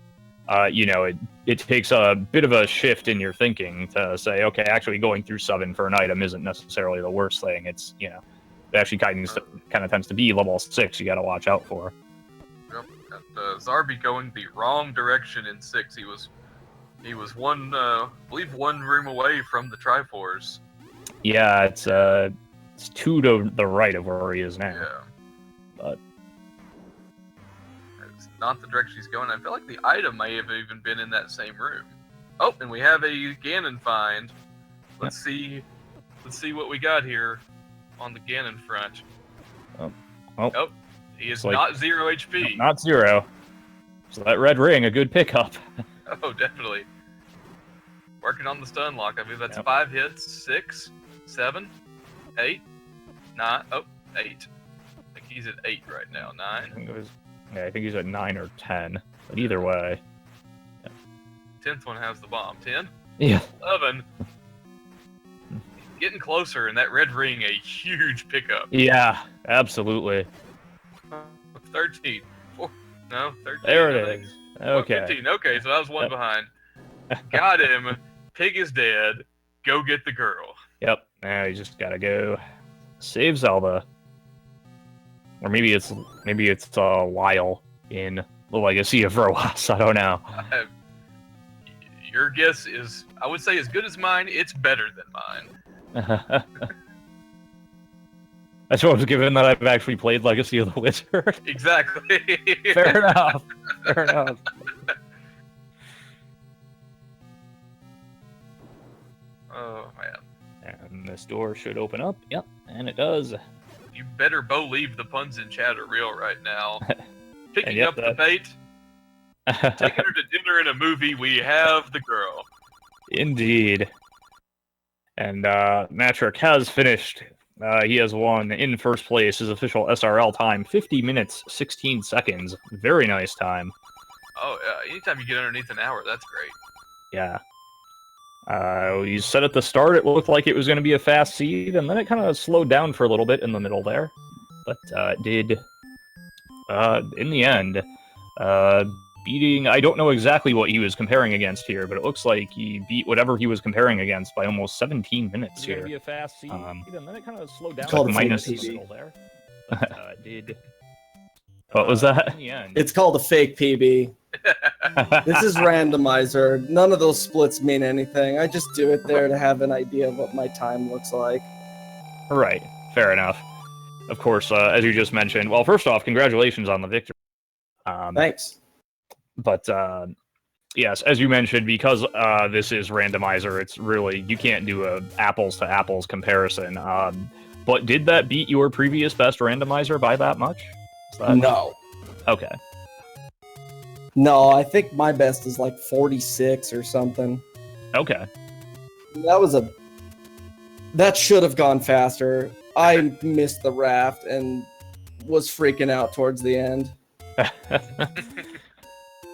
You know, it takes a bit of a shift in your thinking to say, okay, actually going through 7 for an item isn't necessarily the worst thing. It's, you know, it actually kind of tends to be level 6 you got to watch out for. Yep. And, Zarby going the wrong direction in 6. He was one, I believe, one room away from the Triforce. Yeah, it's 2 to the right of where he is now. Yeah. But not the direction he's going. I feel like the item may have even been in that same room. Oh, and we have a Ganon find. Let's see what we got here on the Ganon front. Oh, he is not 0 HP. Not 0. So that red ring, a good pickup. Oh, definitely. Working on the stun lock. I believe that's 5 hits, 6, 7, 8, 9. Oh, 8. I think he's at 8 right now. 9. Yeah, I think he's at 9 or 10. But either way. 10th one has the bomb. 10? Yeah. 11. Getting closer, and that red ring, a huge pickup. Yeah, absolutely. 13. 4, no, 13. There it is. Okay. 15. Okay, so I was one behind. Got him. Pig is dead. Go get the girl. Yep. Now you just gotta go save Zelda. Or maybe it's Lyle in the Legacy of Roas. I don't know. Your guess is, I would say, as good as mine. It's better than mine. I suppose, given that I've actually played Legacy of the Wizard. Exactly. Fair enough. Fair enough. Oh, man. And this door should open up. Yep, and it does. You better believe the puns in chat are real right now. Picking yep, up the bait, taking her to dinner in a movie, we have the girl. Indeed. And Matrick has finished. He has won in first place. His official SRL time, 50 minutes, 16 seconds. Very nice time. Oh, anytime you get underneath an hour, that's great. Yeah. You said at the start it looked like it was going to be a fast seed, and then it kind of slowed down for a little bit in the middle there. But it did, in the end, beating... I don't know exactly what he was comparing against here, but it looks like he beat whatever he was comparing against by almost 17 minutes here. It's going to be a fast seed, and then it kind of slowed down. It's called minus a fake the middle there. But, did... What was that? In the end. It's called a fake PB. This is randomizer. None of those splits mean anything. I just do it there to have an idea of what my time looks like. Right. Fair enough. Of course, as you just mentioned, well, first off, congratulations on the victory. Thanks. But, yes, as you mentioned, because this is randomizer, it's really, you can't do a apples-to-apples comparison. But did that beat your previous best randomizer by that much? No. Okay. No, I think my best is like 46 or something. Okay. That should have gone faster. I missed the raft and was freaking out towards the end.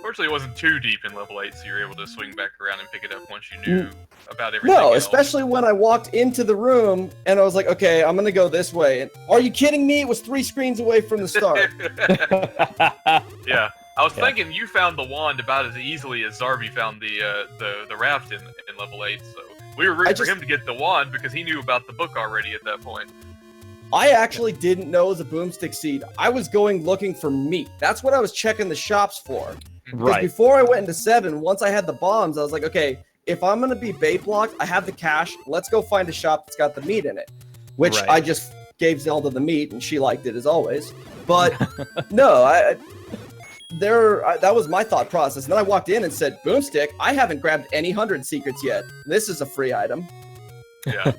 Fortunately, it wasn't too deep in level 8, so you were able to swing back around and pick it up once you knew about everything No, else. especially when I walked into the room and I was like, okay, I'm going to go this way. And are you kidding me? It was 3 screens away from the start. Yeah. I was thinking you found the wand about as easily as Zarby found the raft in level 8, so we were rooting for him to get the wand because he knew about the book already at that point. I actually didn't know it was a boomstick seed. I was going looking for meat. That's what I was checking the shops for. Right. Before I went into 7, once I had the bombs, I was like, okay, if I'm going to be bait blocked, I have the cash. Let's go find a shop that's got the meat in it. Which I just gave Zelda the meat, and she liked it as always. But no, that was my thought process. And then I walked in and said, boomstick, I haven't grabbed any 100 secrets yet. This is a free item. Yeah.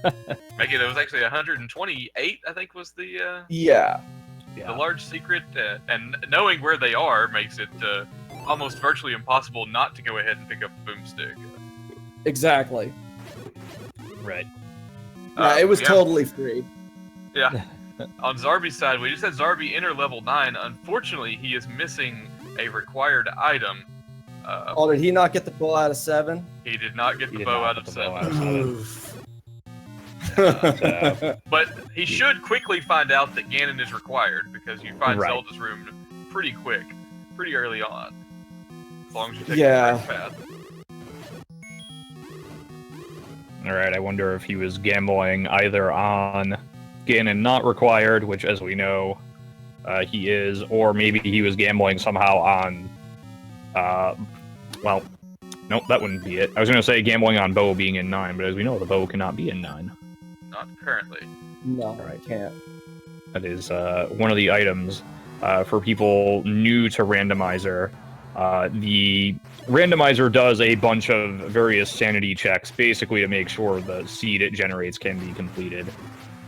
It was actually 128, I think, was the the large secret. And knowing where they are makes it almost virtually impossible not to go ahead and pick up the boomstick. Exactly. Right. Yeah, it was totally free. Yeah. On Zarby's side, we just had Zarby enter level 9. Unfortunately, he is missing a required item. Did he not get the bow out of 7? He did not get the bow out of 7. But he should quickly find out that Ganon is required, because you find Zelda's room pretty early on. As long as you take the right path. Alright, I wonder if he was gambling either on Ganon not required, which, as we know, he is, or maybe he was gambling somehow on, well, nope, that wouldn't be it. I was going to say gambling on bow being in 9, but as we know, the bow cannot be in 9. Not currently. No, I can't. That is one of the items for people new to Randomizer. The Randomizer does a bunch of various sanity checks, basically to make sure the seed it generates can be completed.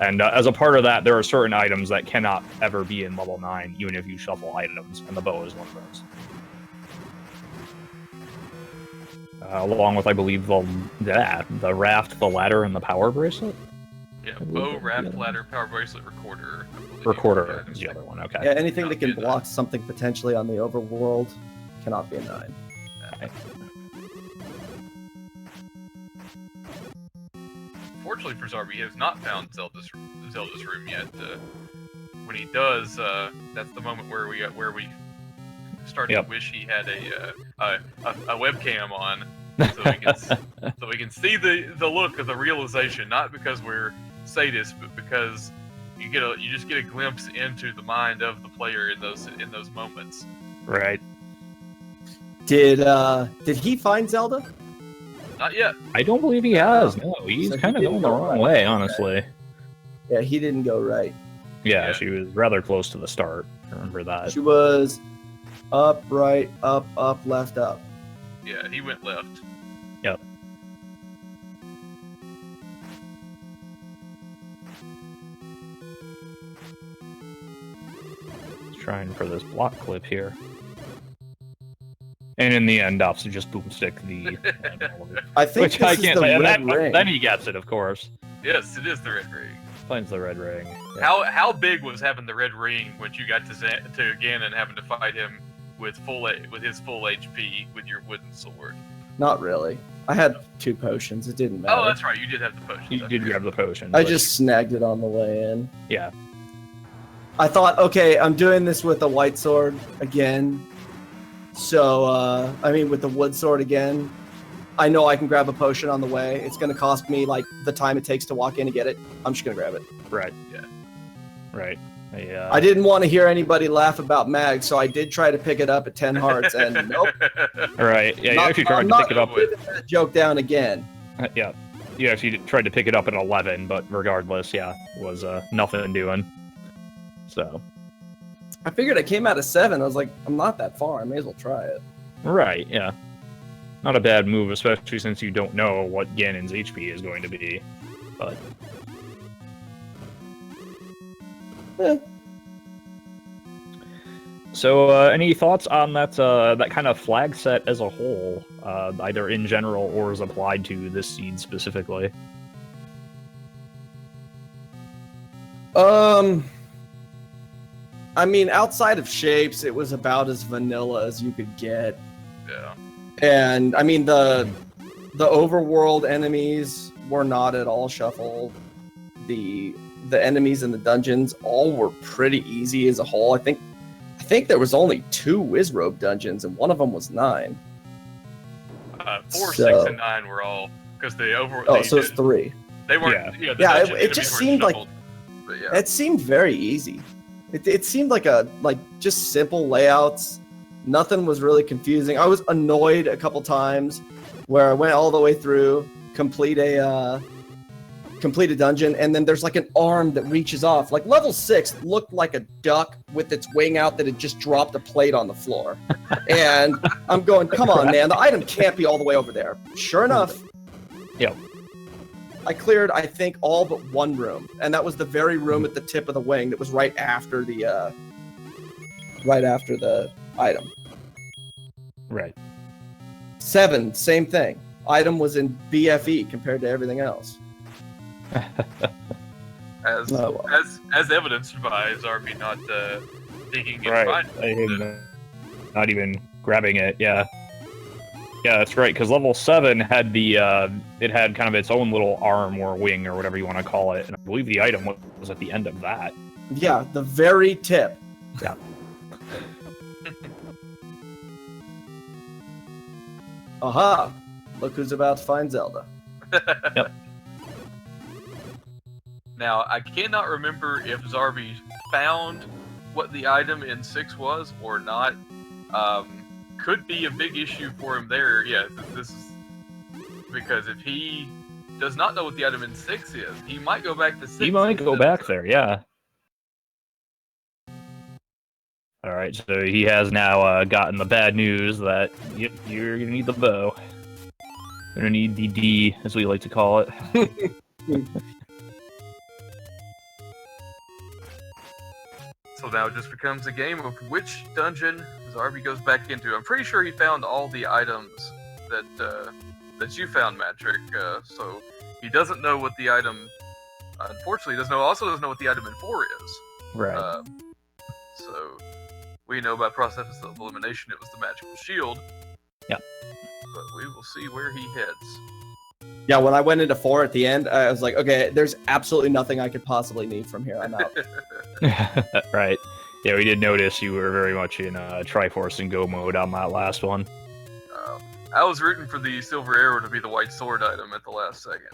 And as a part of that, there are certain items that cannot ever be in level 9, even if you shuffle items, and the bow is one of those. Along with, I believe, the raft, the ladder, and the power bracelet? Yeah, bow, raft, ladder, power bracelet, recorder. Recorder is the other one, okay. Yeah, anything that can block something potentially on the overworld cannot be a 9. Okay. Fortunately for Zarby, he has not found Zelda's room yet. When he does, that's the moment where we start to wish he had a webcam on, so we can see the look of the realization. Not because we're sadists, but because you just get a glimpse into the mind of the player in those moments. Right. Did he find Zelda? Not yet. I don't believe he has. No, he's So he kind of didn't going the go wrong right. way, Okay. honestly. Yeah, he didn't go right. Yeah, Yeah. she was rather close to the start. I remember that. She was up, right, up, left, up. Yeah, he went left. Yep. Trying for this block clip here. And in the end, opts to just boomstick the... I think Which this I is can't the say. red ring. Then he gets it, of course. Yes, it is the red ring. Finds the red ring. Yeah. How big was having the red ring when you got to Ganon having to fight him with his full HP with your wooden sword? Not really. I had 2 potions. It didn't matter. Oh, that's right. You did have the potion. You did grab the potion. I but- just snagged it on the way in. Yeah. I thought, okay, I'm doing this with a white sword again. So, I mean, with the wood sword again. I know I can grab a potion on the way. It's going to cost me, like, the time it takes to walk in and get it. I'm just going to grab it. Right. Yeah. Right. I didn't want to hear anybody laugh about Mag, so I did try to pick it up at 10 hearts, and nope. Right. Yeah, you actually tried I'm to pick it up. not living that joke down again. Yeah. You actually tried to pick it up at 11, but regardless, yeah, was nothing doing. So. I figured I came out of 7. I was like, I'm not that far. I may as well try it. Right, yeah. Not a bad move, especially since you don't know what Ganon's HP is going to be. But... So, any thoughts on that that kind of flag set as a whole, either in general or as applied to this seed specifically? I mean, outside of shapes, it was about as vanilla as you could get. Yeah. And I mean, the overworld enemies were not at all shuffled. The enemies in the dungeons all were pretty easy as a whole. I think there was only 2 Wizrobe dungeons, and one of them was 9. 4, So- 6, and 9 were all because they over. Oh, they so it's did- 3. They weren't. Yeah. Yeah, the Yeah, dungeon it enemies just weren't seemed like- shuffled, But yeah. It seemed very easy. It seemed like just simple layouts. Nothing was really confusing. I was annoyed a couple times where I went all the way through, complete a dungeon, and then there's like an arm that reaches off. Like level 6 looked like a duck with its wing out that had just dropped a plate on the floor. And I'm going, come on, man, the item can't be all the way over there. Sure enough. Yep. I cleared, I think, all but 1 room, and that was the very room at the tip of the wing that was right after the item. Right. 7, same thing. Item was in BFE compared to everything else. as Oh, well. as evidenced by Zarby not digging in Right. finding. Him not even grabbing it, yeah. Yeah, that's right, because level 7 had it had kind of its own little arm or wing or whatever you want to call it, and I believe the item was at the end of that. Yeah, the very tip. Yeah. Aha! Look who's about to find Zelda. Yep. Now, I cannot remember if Zarby found what the item in 6 was or not. Could be a big issue for him there. Yeah, this is because if he does not know what the item in 6 is, he might go back to 6. He might go back there, yeah. Alright, so he has now gotten the bad news that you're gonna need the bow. You're gonna need the D, as we like to call it. So now it just becomes a game of which dungeon Zarby goes back into. I'm pretty sure he found all the items that you found, Matrick. So he doesn't know what the item. Unfortunately, doesn't know what the item in 4 is. Right. So we know by process of elimination it was the magical shield. Yeah. But we will see where he heads. Yeah, when I went into 4 at the end, I was like, okay, there's absolutely nothing I could possibly need from here on out. Right. Yeah, we did notice you were very much in Triforce and Go mode on that last one. I was rooting for the silver arrow to be the white sword item at the last second,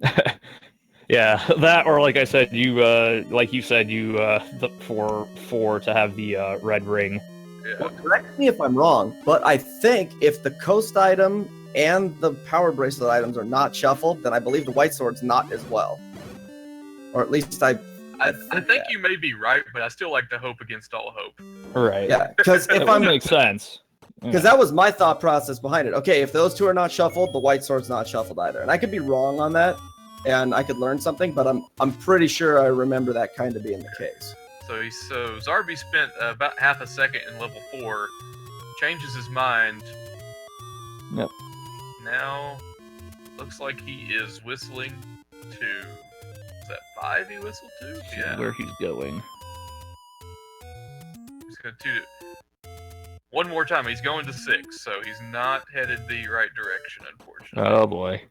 but Yeah, that or like I said, like you said, for to have the red ring. yeah. Well, correct me if I'm wrong, but I think if the coast item and the power bracelet items are not shuffled, then I believe the white sword's not as well. Or at least I think that. you may be right, but I still like to hope against all hope. Right. Yeah, because if That I'm makes sense. because that was my thought process behind it. Okay, if those two are not shuffled, the white sword's not shuffled either. And I could be wrong on that, and I could learn something, but I'm pretty sure I remember that kind of being the case. So Zarby spent about half a second in level 4, changes his mind. Yep. Now, looks like he is whistling to... Is that 5 he whistled to? Yeah. Where he's going. He's going to... One more time, he's going to 6, so he's not headed the right direction, unfortunately. Oh boy.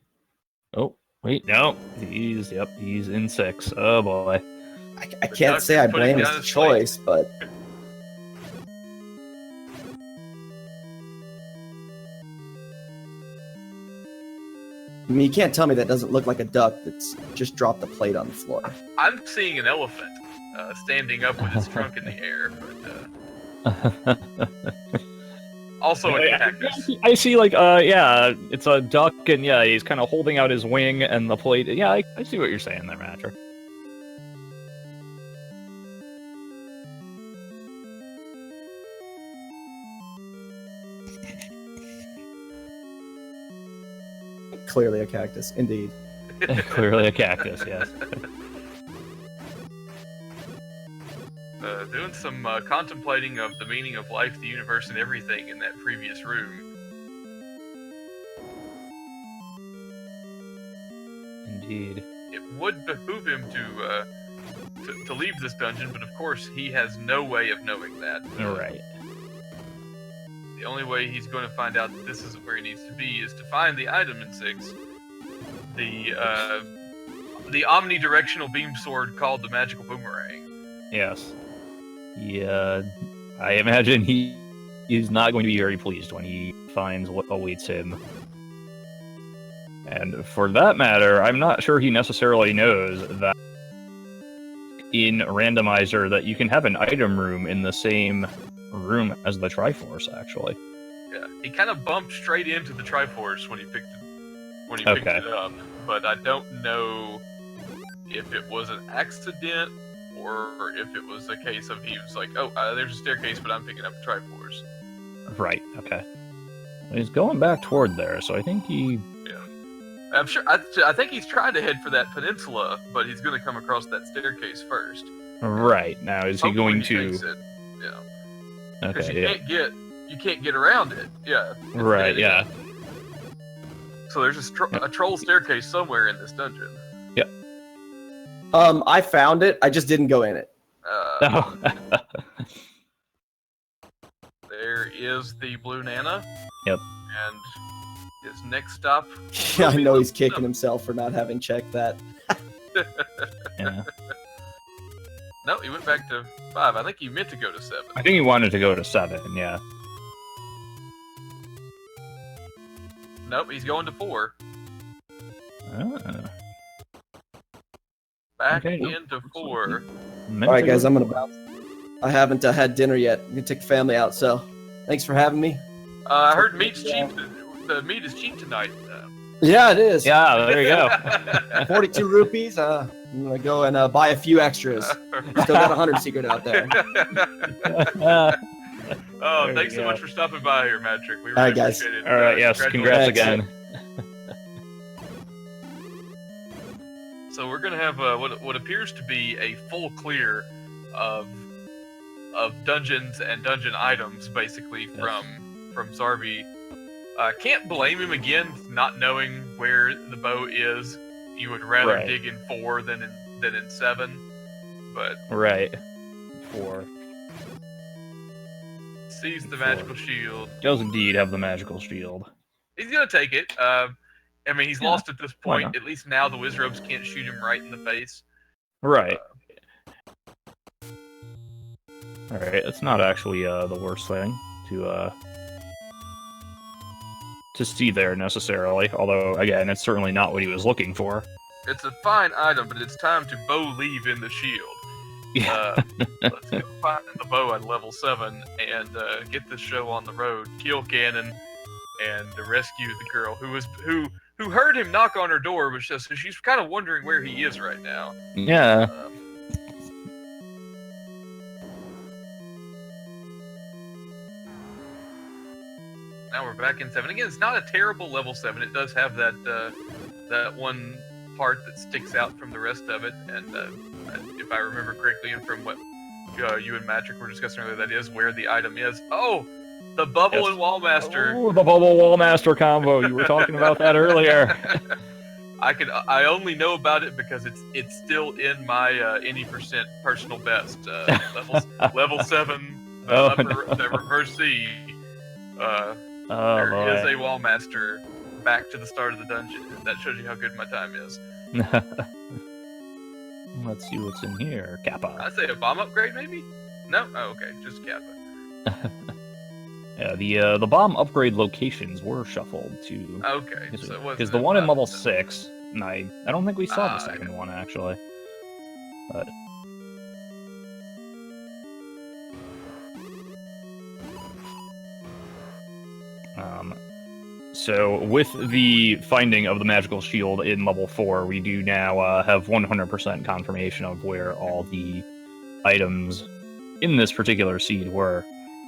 Oh, wait, no. He's in 6. Oh boy. I can't say I blame his choice, but... I mean, you can't tell me that doesn't look like a duck that's just dropped the plate on the floor. I'm seeing an elephant standing up with his trunk in the air, but also a cactus. I see, like, yeah, it's a duck, and yeah, he's kind of holding out his wing, and the plate. Yeah, I see what you're saying there, Matter. Clearly a cactus, indeed. Clearly a cactus, yes. Doing some contemplating of the meaning of life, the universe, and everything in that previous room. Indeed. It would behoove him to leave this dungeon, but of course he has no way of knowing that. Right. The only way he's going to find out that this isn't where he needs to be is to find the item in 6. The omnidirectional beam sword called the magical boomerang. Yes. Yeah, I imagine he is not going to be very pleased when he finds what awaits him. And for that matter, I'm not sure he necessarily knows that in Randomizer that you can have an item room in the same room as the Triforce, actually. Yeah, he kind of bumped straight into the Triforce when he picked it up, but I don't know if it was an accident or if it was a case of he was like, oh, there's a staircase, but I'm picking up the Triforce. Right, okay. He's going back toward there, so I think he... Yeah. I'm sure, I think he's trying to head for that peninsula, but he's going to come across that staircase first. Right, now is he going to... Yeah. Okay, Because you can't get around it. Yeah. Right, yeah. So there's a troll staircase somewhere in this dungeon. Yep. I found it. I just didn't go in it. Oh. There is the Blue Nana. Yep. And his next stop. Yeah, I know he's kicking himself for not having checked that. Yeah. No, he went back to 5. I think he meant to go to 7. I think he wanted to go to 7, yeah. Nope, he's going to 4. Ah. Back Okay. into 4. Alright, guys, I'm gonna bounce. I haven't had dinner yet. I'm gonna take the family out, so thanks for having me. I heard meat's cheap. The meat is cheap tonight. Yeah, it is. Yeah, there you go. 42 rupees. I'm gonna go and buy a few extras. Still got 100 secret out there. Oh, There thanks you so go. much for stopping by here, Patrick. We really Alright, guys. appreciate it. All right, yes, congrats Thanks. again. So we're gonna have what appears to be a full clear of dungeons and dungeon items, basically from Zarby. Can't blame him again, not knowing where the bow is. You would rather Right. dig in 4 than in 7, but Right. 4. sees the 4. magical shield. Does indeed have the magical shield. He's gonna take it. I mean, he's Yeah, lost at this why point. not? At least now the Wizrobes can't shoot him right in the face. Right. Alright, it's not actually the worst thing to see there necessarily, although again it's certainly not what he was looking for. It's a fine item, but it's time to bow leave in the shield. Yeah. Let's go find the bow at level 7 and get this show on the road. Kill Cannon, and to rescue the girl who heard him knock on her door, but she's kind of wondering where he is right now. Yeah. Now we're back in 7. Again, it's not a terrible level 7. It does have that that one part that sticks out from the rest of it, and if I remember correctly, and from what you and Magic were discussing earlier, that is where the item is. Oh, the Bubble and Wallmaster. Oh, the Bubble Wallmaster combo. You were talking about that earlier. I only know about it because it's still in my any percent personal best level 7 the reverse C. There is a Wallmaster back to the start of the dungeon. That shows you how good my time is. Let's see what's in here. Kappa. I'd say a bomb upgrade, maybe? No? Oh, okay, just Kappa. Yeah, the bomb upgrade locations were shuffled too. Okay, so because the one in level 6, and I don't think we saw the second one actually. But so with the finding of the magical shield in level 4, we do now have 100% confirmation of where all the items in this particular seed were.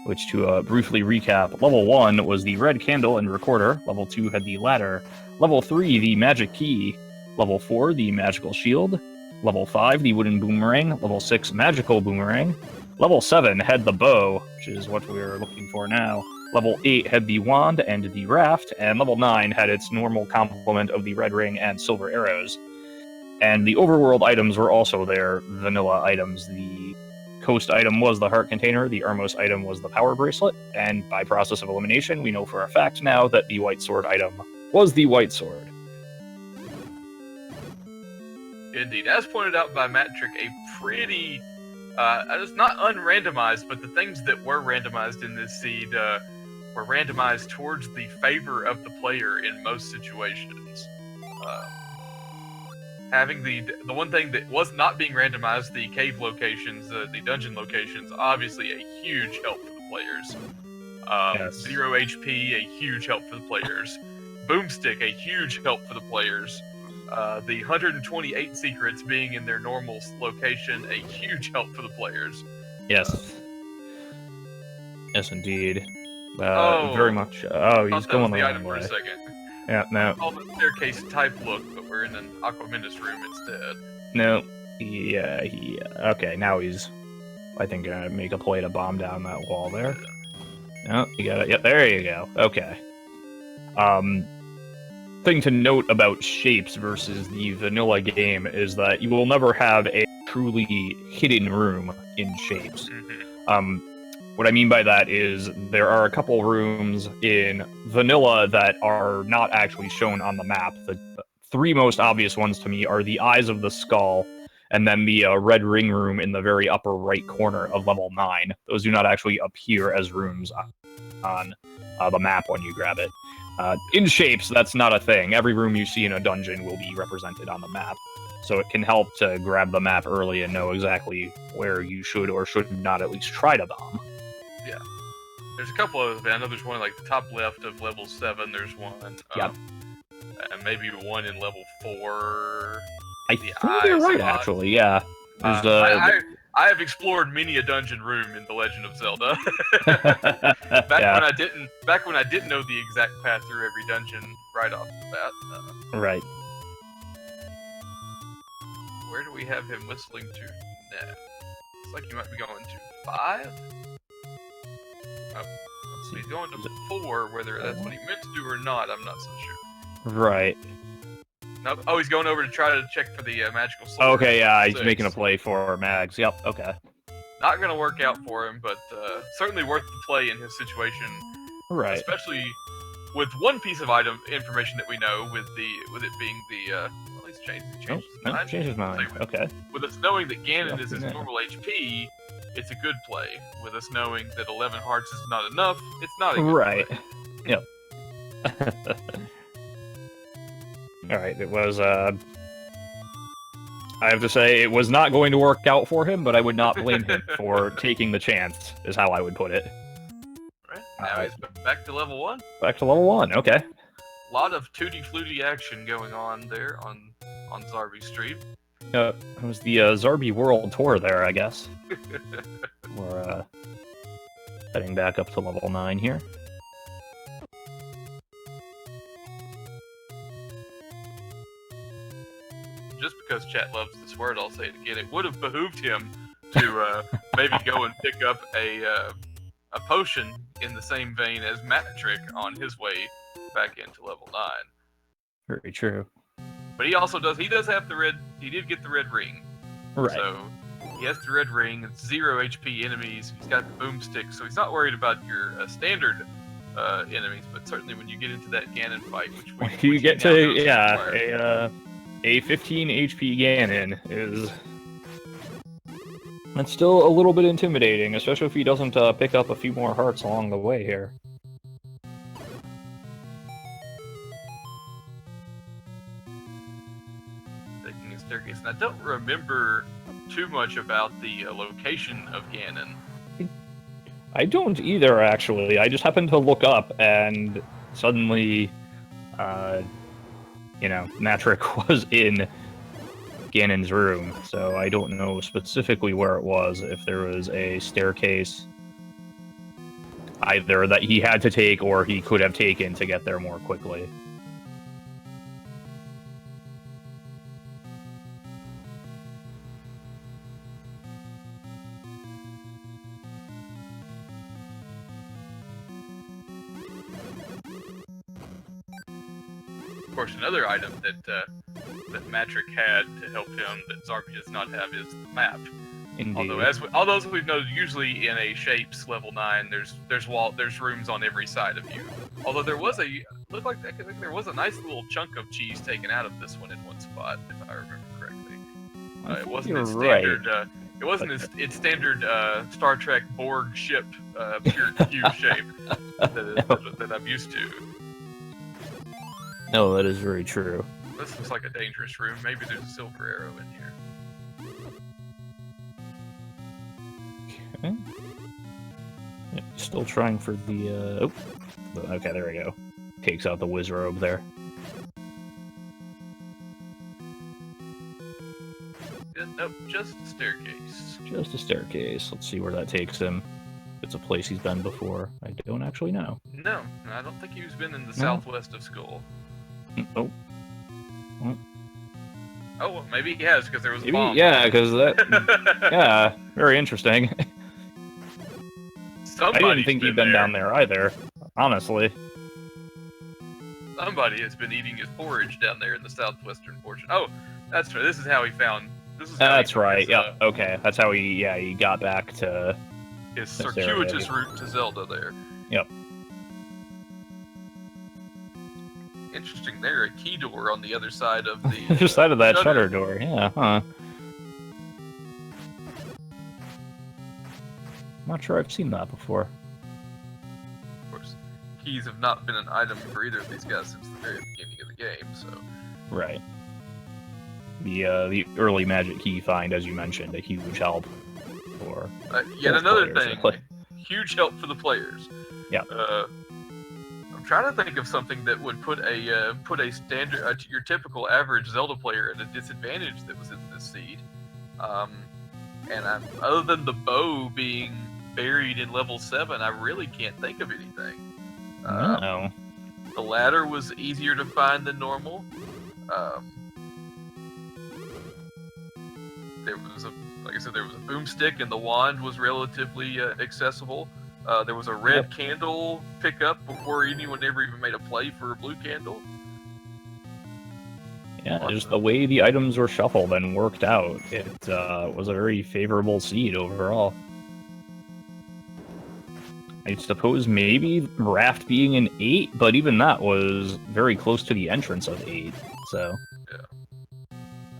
Which, to briefly recap, level 1 was the red candle and recorder, level 2 had the ladder, level 3 the magic key, level 4 the magical shield, level 5 the wooden boomerang, level 6 magical boomerang, level 7 had the bow, which is what we're looking for now, level 8 had the wand and the raft, and level 9 had its normal complement of the red ring and silver arrows. And the overworld items were also their vanilla items. The Coast item was the heart container, the Armos item was the power bracelet, and by process of elimination, we know for a fact now that the white sword item was the white sword. Indeed. As pointed out by Matrick, a pretty, it's not unrandomized, but the things that were randomized in this seed were randomized towards the favor of the player in most situations. Having the one thing that was not being randomized, the cave locations, the dungeon locations, obviously a huge help for the players. Yes. 0 HP, a huge help for the players. Boomstick, a huge help for the players. The 128 secrets being in their normal location, a huge help for the players. Yes. Yes, indeed. Very much. Oh, he's going the wrong way. For a second. Yeah, no. All the staircase type look, but we're in an Aquamindus room instead. No. Yeah. Okay, now he's, I think, gonna make a play to bomb down that wall there. No, you got it. Yep, there you go. Okay. Thing to note about shapes versus the vanilla game is that you will never have a truly hidden room in shapes. Mm-hmm. What I mean by that is there are a couple rooms in vanilla that are not actually shown on the map. The 3 most obvious ones to me are the Eyes of the Skull, and then the red ring room in the very upper right corner of level 9. Those do not actually appear as rooms on the map when you grab it. In shapes, that's not a thing. Every room you see in a dungeon will be represented on the map. So it can help to grab the map early and know exactly where you should or should not at least try to bomb. Yeah. There's a couple of them. I know there's one like the top left of level 7. There's one. Yep. And maybe one in level 4. I think you're right, actually. Yeah. There's I have explored many a dungeon room in The Legend of Zelda. Back when I didn't know the exact path through every dungeon right off the bat. Right. Where do we have him whistling to now? Looks like he might be going to 5. So he's going to 4, whether that's what he meant to do or not, I'm not so sure. Right. Nope. Oh, he's going over to try to check for the magical sword. Okay, yeah, he's making a play for Mags. Yep, okay. Not going to work out for him, but certainly worth the play in his situation. Right. Especially with one piece of item information that we know, with it being the well, he's changed his mind. Changed his mind. Okay. With us knowing that Ganon is his normal HP, it's a good play. With us knowing that 11 hearts is not enough, it's not a good play. Yep. Alright, it was, I have to say, it was not going to work out for him, but I would not blame him for taking the chance, is how I would put it. Right. Now he's back to level 1. Back to level 1, okay. A lot of tooty-fluty action going on there on Zarby's stream. It was the Zarby World Tour there, I guess. We're heading back up to level 9 here. Just because chat loves this word, I'll say it again. It would have behooved him to maybe go and pick up a potion in the same vein as Matrick on his way back into level 9. Very true. But he also does have the red, he did get the red ring. Right. So he has the red ring, it's 0 HP enemies, he's got the boomstick, so he's not worried about your standard enemies, but certainly when you get into that Ganon fight, which you get to, a 15 HP Ganon is... That's still a little bit intimidating, especially if he doesn't pick up a few more hearts along the way here. Taking a staircase, and I don't remember too much about the location of Ganon. I don't either, actually. I just happened to look up, and suddenly, Matrick was in Ganon's room, so I don't know specifically where it was, if there was a staircase either that he had to take or he could have taken to get there more quickly. Of course, another item that Matrick had to help him that Zarby does not have is the map. Indeed. Although as we've noted, usually in a Shapes level 9, there's rooms on every side of you. Although there was there was a nice little chunk of cheese taken out of this one in one spot, if I remember correctly. It wasn't its standard. Right. It wasn't its standard Star Trek Borg ship pure cube shape that I'm used to. No, that is very true. This looks like a dangerous room. Maybe there's a silver arrow in here. Okay. Yeah, still trying for the, okay, there we go. Takes out the whiz robe there. Nope, just a staircase. Just a staircase. Let's see where that takes him. If it's a place he's been before. I don't actually know. No, I don't think he's been in the southwest of Skull. Oh. Oh, well, maybe he has, because there was a bomb. Yeah, because that... yeah, very interesting. I didn't think he'd been down there either, honestly. Somebody has been eating his porridge down there in the southwestern portion. Oh, that's right. This is how he found... That's right, yeah, okay. That's how he got back to... his circuitous route to Zelda there. Yep. Interesting there, a key door on the other side of the... other side of that shutter door, yeah, huh. I'm not sure I've seen that before. Of course, keys have not been an item for either of these guys since the very beginning of the game, so... Right. The early magic key find, as you mentioned, a huge help for... yet another thing, huge help for the players. Yeah. I'm trying to think of something that would put a standard, your typical average Zelda player at a disadvantage that was in this seed. Other than the bow being buried in level 7, I really can't think of anything. No. The ladder was easier to find than normal. Like I said, there was a boomstick, and the wand was relatively accessible. There was a red candle pickup before anyone ever even made a play for a blue candle. Yeah, just the way the items were shuffled and worked out, it was a very favorable seed overall. I suppose maybe Raft being an 8, but even that was very close to the entrance of 8, so...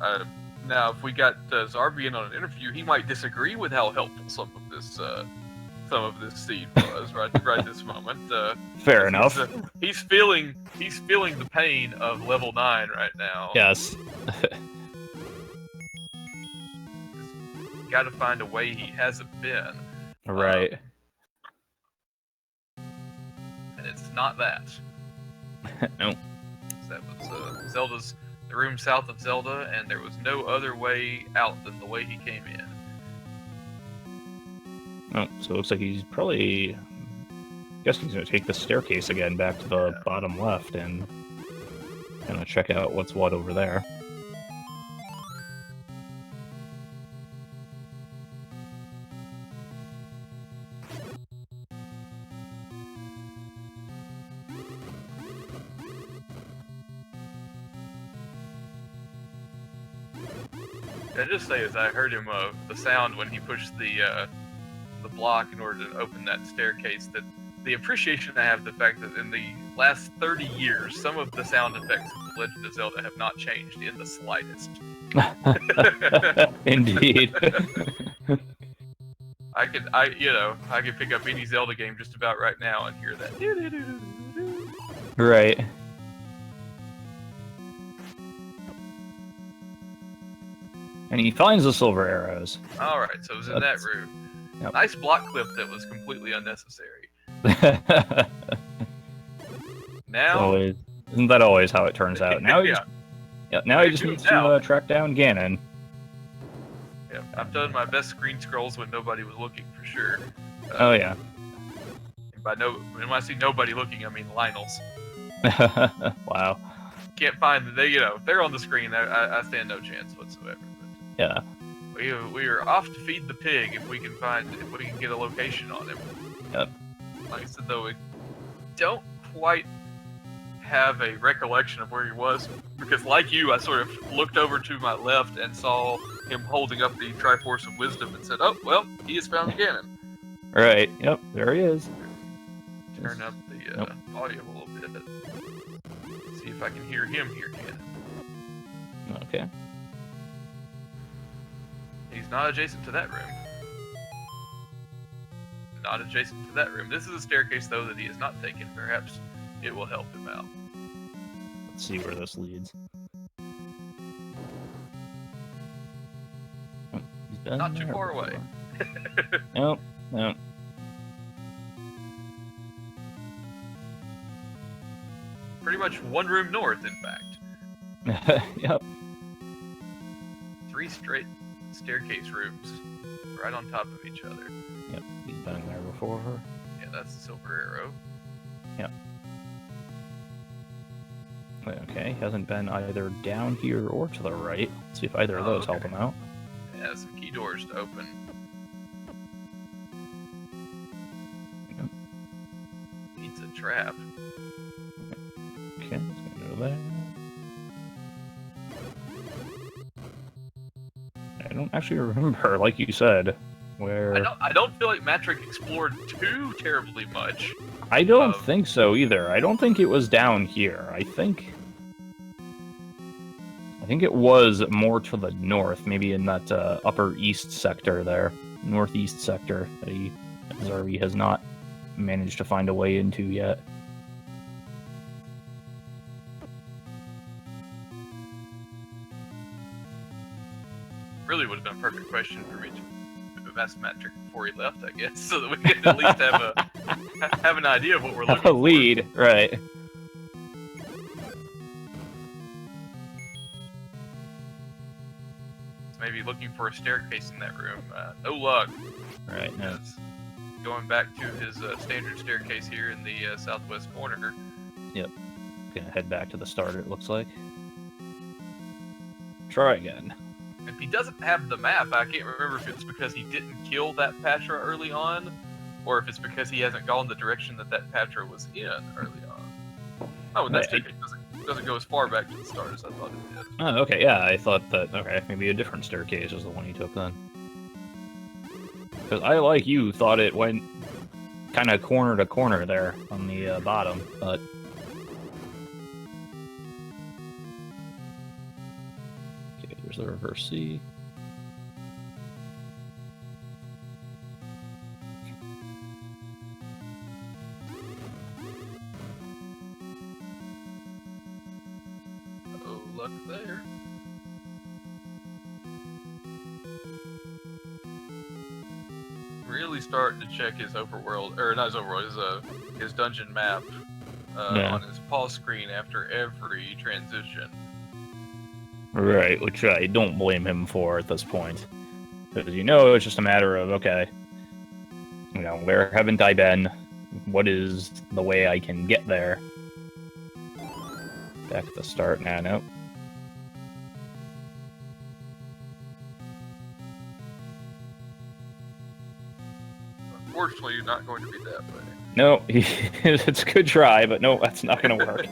Yeah. Now, if we got Zarby in on an interview, he might disagree with how helpful some of this seed was right this moment. Fair enough. He's feeling the pain of level 9 right now. Yes. Got to find a way he hasn't been. Right. not that. No. That was Zelda's the room south of Zelda, and there was no other way out than the way he came in. Oh, so it looks like he's probably... I guess he's going to take the staircase again back to the bottom left and kind of check out what's what over there. I just say as I heard him the sound when he pushed the block in order to open that staircase, that the appreciation I have the fact that in the last 30 years, some of the sound effects of The Legend of Zelda have not changed in the slightest. Indeed. I could pick up any Zelda game just about right now and hear that. Right. And he finds the silver arrows. Alright, so it was in that room. Yep. Nice block clip that was completely unnecessary. Now... Isn't that always how it turns out? Now he now he just needs to track down Ganon. Yeah, I've done my best screen scrolls when nobody was looking, for sure. Oh, yeah. When I say nobody looking, I mean Lionel's. Wow. Can't find them. If they're on the screen, I stand no chance whatsoever. Yeah. We are off to feed the pig if we can get a location on him. Yep. Like I said, though, we don't quite have a recollection of where he was, because like you, I sort of looked over to my left and saw him holding up the Triforce of Wisdom and said, "Oh, well, he has found Ganon." Right. Yep. There he is. Turn up the volume a little bit. See if I can hear him hear Ganon. Okay. He's not adjacent to that room. Not adjacent to that room. This is a staircase, though, that he has not taken. Perhaps it will help him out. Let's see where this leads. Oh, he's been Not too there far before. away. Nope. Nope. Pretty much one room north, in fact. Yep. 3 straight staircase rooms right on top of each other. Yep. He's been there before. Yeah, that's the silver arrow. Yep. Okay, hasn't been either down here or to the right. Let's see if either of those help him out. Yeah, some key doors to open. Yep. Needs a trap. Okay, let's go there. I don't actually remember, like you said, where... I don't feel like Matrick explored too terribly much. I don't think so either. I don't think it was down here. I think it was more to the north, maybe in that upper east sector there, northeast sector that Zarby has not managed to find a way into yet. Really would have been a perfect question for me to ask Matrick before he left, I guess, so that we could at least have an idea of what we're looking for. A lead, right. Maybe looking for a staircase in that room. No luck. Right, no. Going back to his standard staircase here in the southwest corner. Yep. Gonna head back to the start, it looks like. Try again. If he doesn't have the map, I can't remember if it's because he didn't kill that Patra early on, or if it's because he hasn't gone the direction that Patra was in early on. Oh, and that staircase doesn't go as far back to the start as I thought it did. Oh, okay, yeah, I thought that, okay, maybe a different staircase is the one he took then. Because I, like you, thought it went kind of corner to corner there on the bottom, but... Okay, there's the reverse C. Oh, luck there. Really starting to check his overworld, or not his overworld, his dungeon map on his pause screen after every transition. Right, which I don't blame him for at this point. Because it's just a matter of, okay, where haven't I been? What is the way I can get there? Back at the start now, nope. Unfortunately, you're not going to be that way. No, it's a good try, but no, that's not going to work.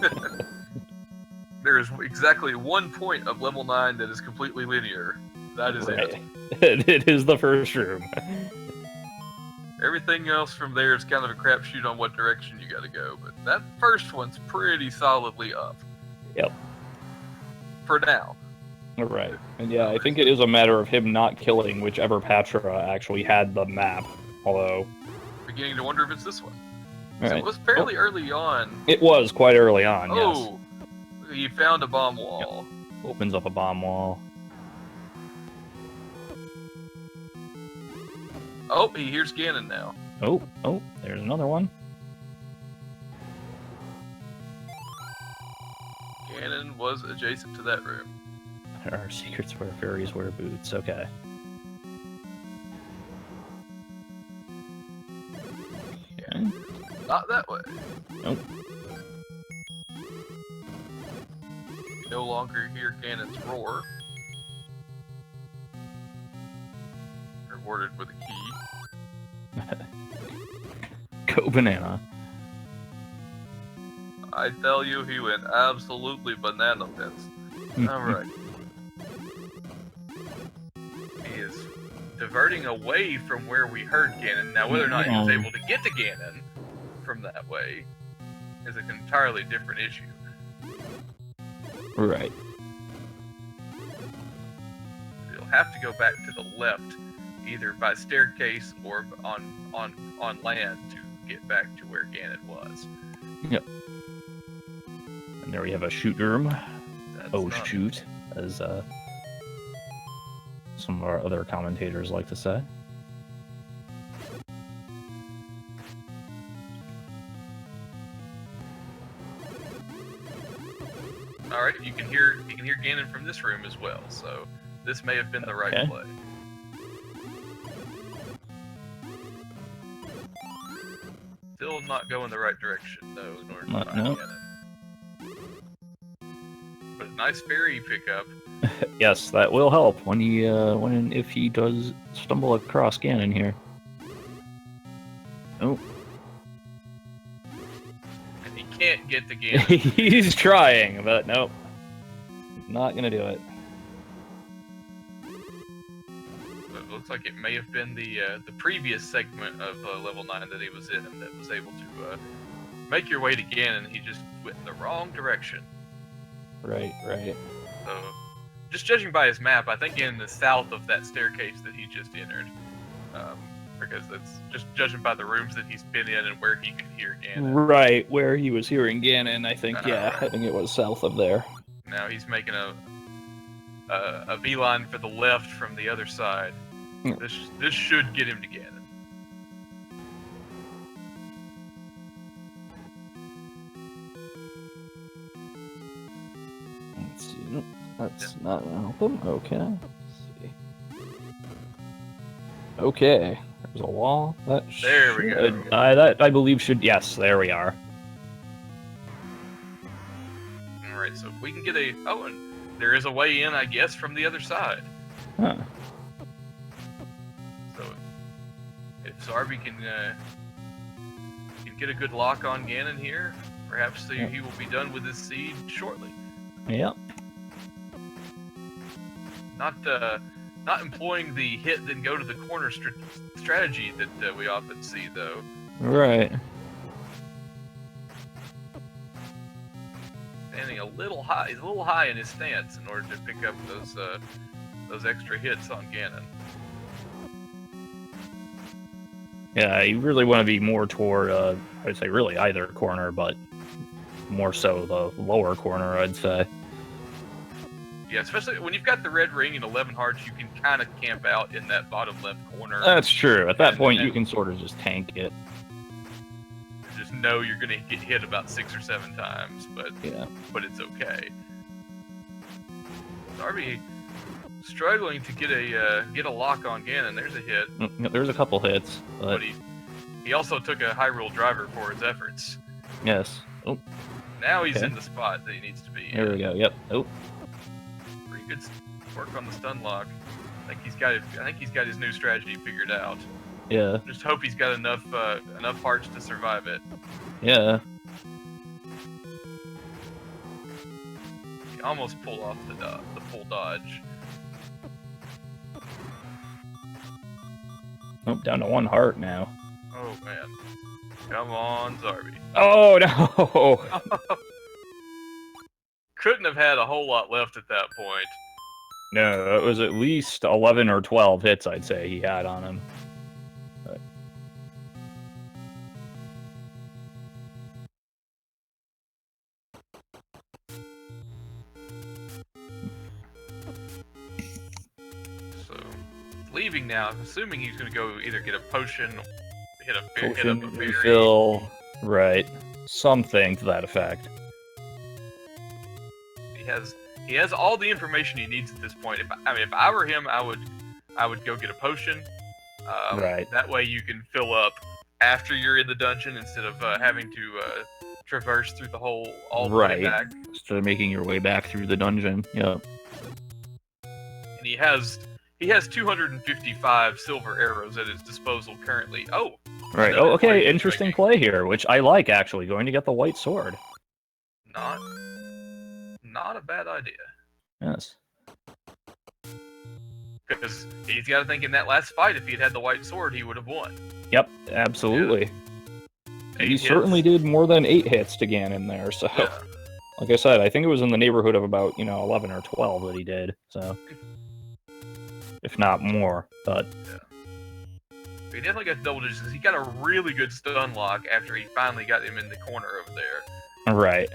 There is exactly 1 point of level 9 that is completely linear. That is it. It is the first room. Everything else from there is kind of a crapshoot on what direction you gotta go, but that first one's pretty solidly up. Yep. For now. Right. And yeah, I think it is a matter of him not killing whichever Patra actually had the map, although... Beginning to wonder if it's this one. Right. So it was fairly early on. It was quite early on, yes. Oh! You found a bomb wall. Yep. Opens up a bomb wall. Oh, he hears Ganon now. Oh, there's another one. Ganon was adjacent to that room. Our secrets where fairies wear boots, okay. Okay. Not that way. Nope. You no longer hear Ganon's roar. Rewarded with a key. Go banana. I tell you, he went absolutely banana pants. Alright. He is diverting away from where we heard Ganon. Now, whether or not he was able to get to Ganon from that way is an entirely different issue. Right. You'll have to go back to the left, either by staircase or on land to get back to where Ganon was. Yep. And there we have a shoot room. That's Shoot, as some of our other commentators like to say. All right, you can hear Ganon from this room as well. So this may have been the right play. Still not going the right direction though, in order to find Ganon. But a nice fairy pickup. Yes, that will help when if he does stumble across Ganon here. Oh. And he can't get to Ganon. He's trying, but nope. Not gonna do it. But it looks like it may have been the previous segment of level 9 that he was in that was able to make your way to Ganon. He just went in the wrong direction. Right. So, just judging by his map, I think Ganon is south of that staircase that he just entered. Because that's just judging by the rooms that he's been in and where he could hear Ganon. Right, where he was hearing Ganon, I think, I think it was south of there. Now he's making a beeline for the left from the other side. This should get him to Ganon. Let's see. Nope, that's not an album. Okay. Let's see. Okay. There's a wall. There we go. That I believe should. Yes, there we are. Alright, so if we can get a... Oh, and there is a way in, I guess, from the other side. Huh. So, if Zarby can get a good lock on Ganon here, perhaps he will be done with his seed shortly. Yep. Not employing the hit then go to the corner strategy that we often see, though. Right. Standing a little high. He's a little high in his stance in order to pick up those extra hits on Ganon. Yeah, you really want to be more toward, I'd say really either corner, but more so the lower corner, I'd say. Yeah, especially when you've got the red ring and 11 hearts, you can kind of camp out in that bottom left corner. That's true. At that point, you can sort of just tank it. just know you're gonna get hit about 6 or 7 times, but it's okay. Zarby struggling to get a lock on Ganon. There's a hit. There's a couple hits, but he also took a Hyrule driver for his efforts. Yes. Oh. Now he's in the spot that he needs to be. There we go. Yep. Oh. Pretty good work on the stun lock. I think he's got his new strategy figured out. Yeah. Just hope he's got enough hearts to survive it. Yeah. He almost pulled off the full dodge. Oh, down to 1 heart now. Oh man. Come on, Zarby. Oh no! Couldn't have had a whole lot left at that point. No, it was at least 11 or 12 hits, I'd say, he had on him. But... So, leaving now, assuming he's going to go either get a potion, hit up a berry. Refill, right. Something to that effect. He has all the information he needs at this point. If I were him, I would go get a potion. Right. That way you can fill up after you're in the dungeon instead of having to traverse through the hole all the way back. Instead of making your way back through the dungeon. Yep. And he has 255 silver arrows at his disposal currently. Oh. Right. Oh, okay. Interesting play here, which I like actually. Going to get the white sword. Not a bad idea. Yes. Because he's got to think in that last fight, if he'd had the white sword, he would have won. Yep, absolutely. Yeah. He certainly did more than 8 hits to Ganon there, so... Yeah. Like I said, I think it was in the neighborhood of about, 11 or 12 that he did, so... If not more, but... Yeah. He definitely got double digits. He got a really good stun lock after he finally got him in the corner over there. Right.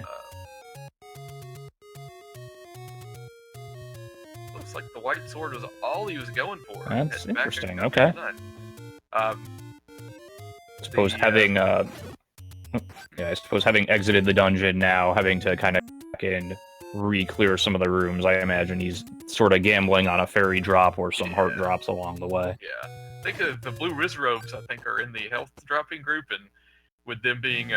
Looks like the white sword was all he was going for. That's interesting, okay. I suppose having exited the dungeon now, having to kind of back and re-clear some of the rooms, I imagine he's sort of gambling on a fairy drop or some heart drops along the way. Yeah. I think the blue Riz robes, are in the health dropping group, and with them being,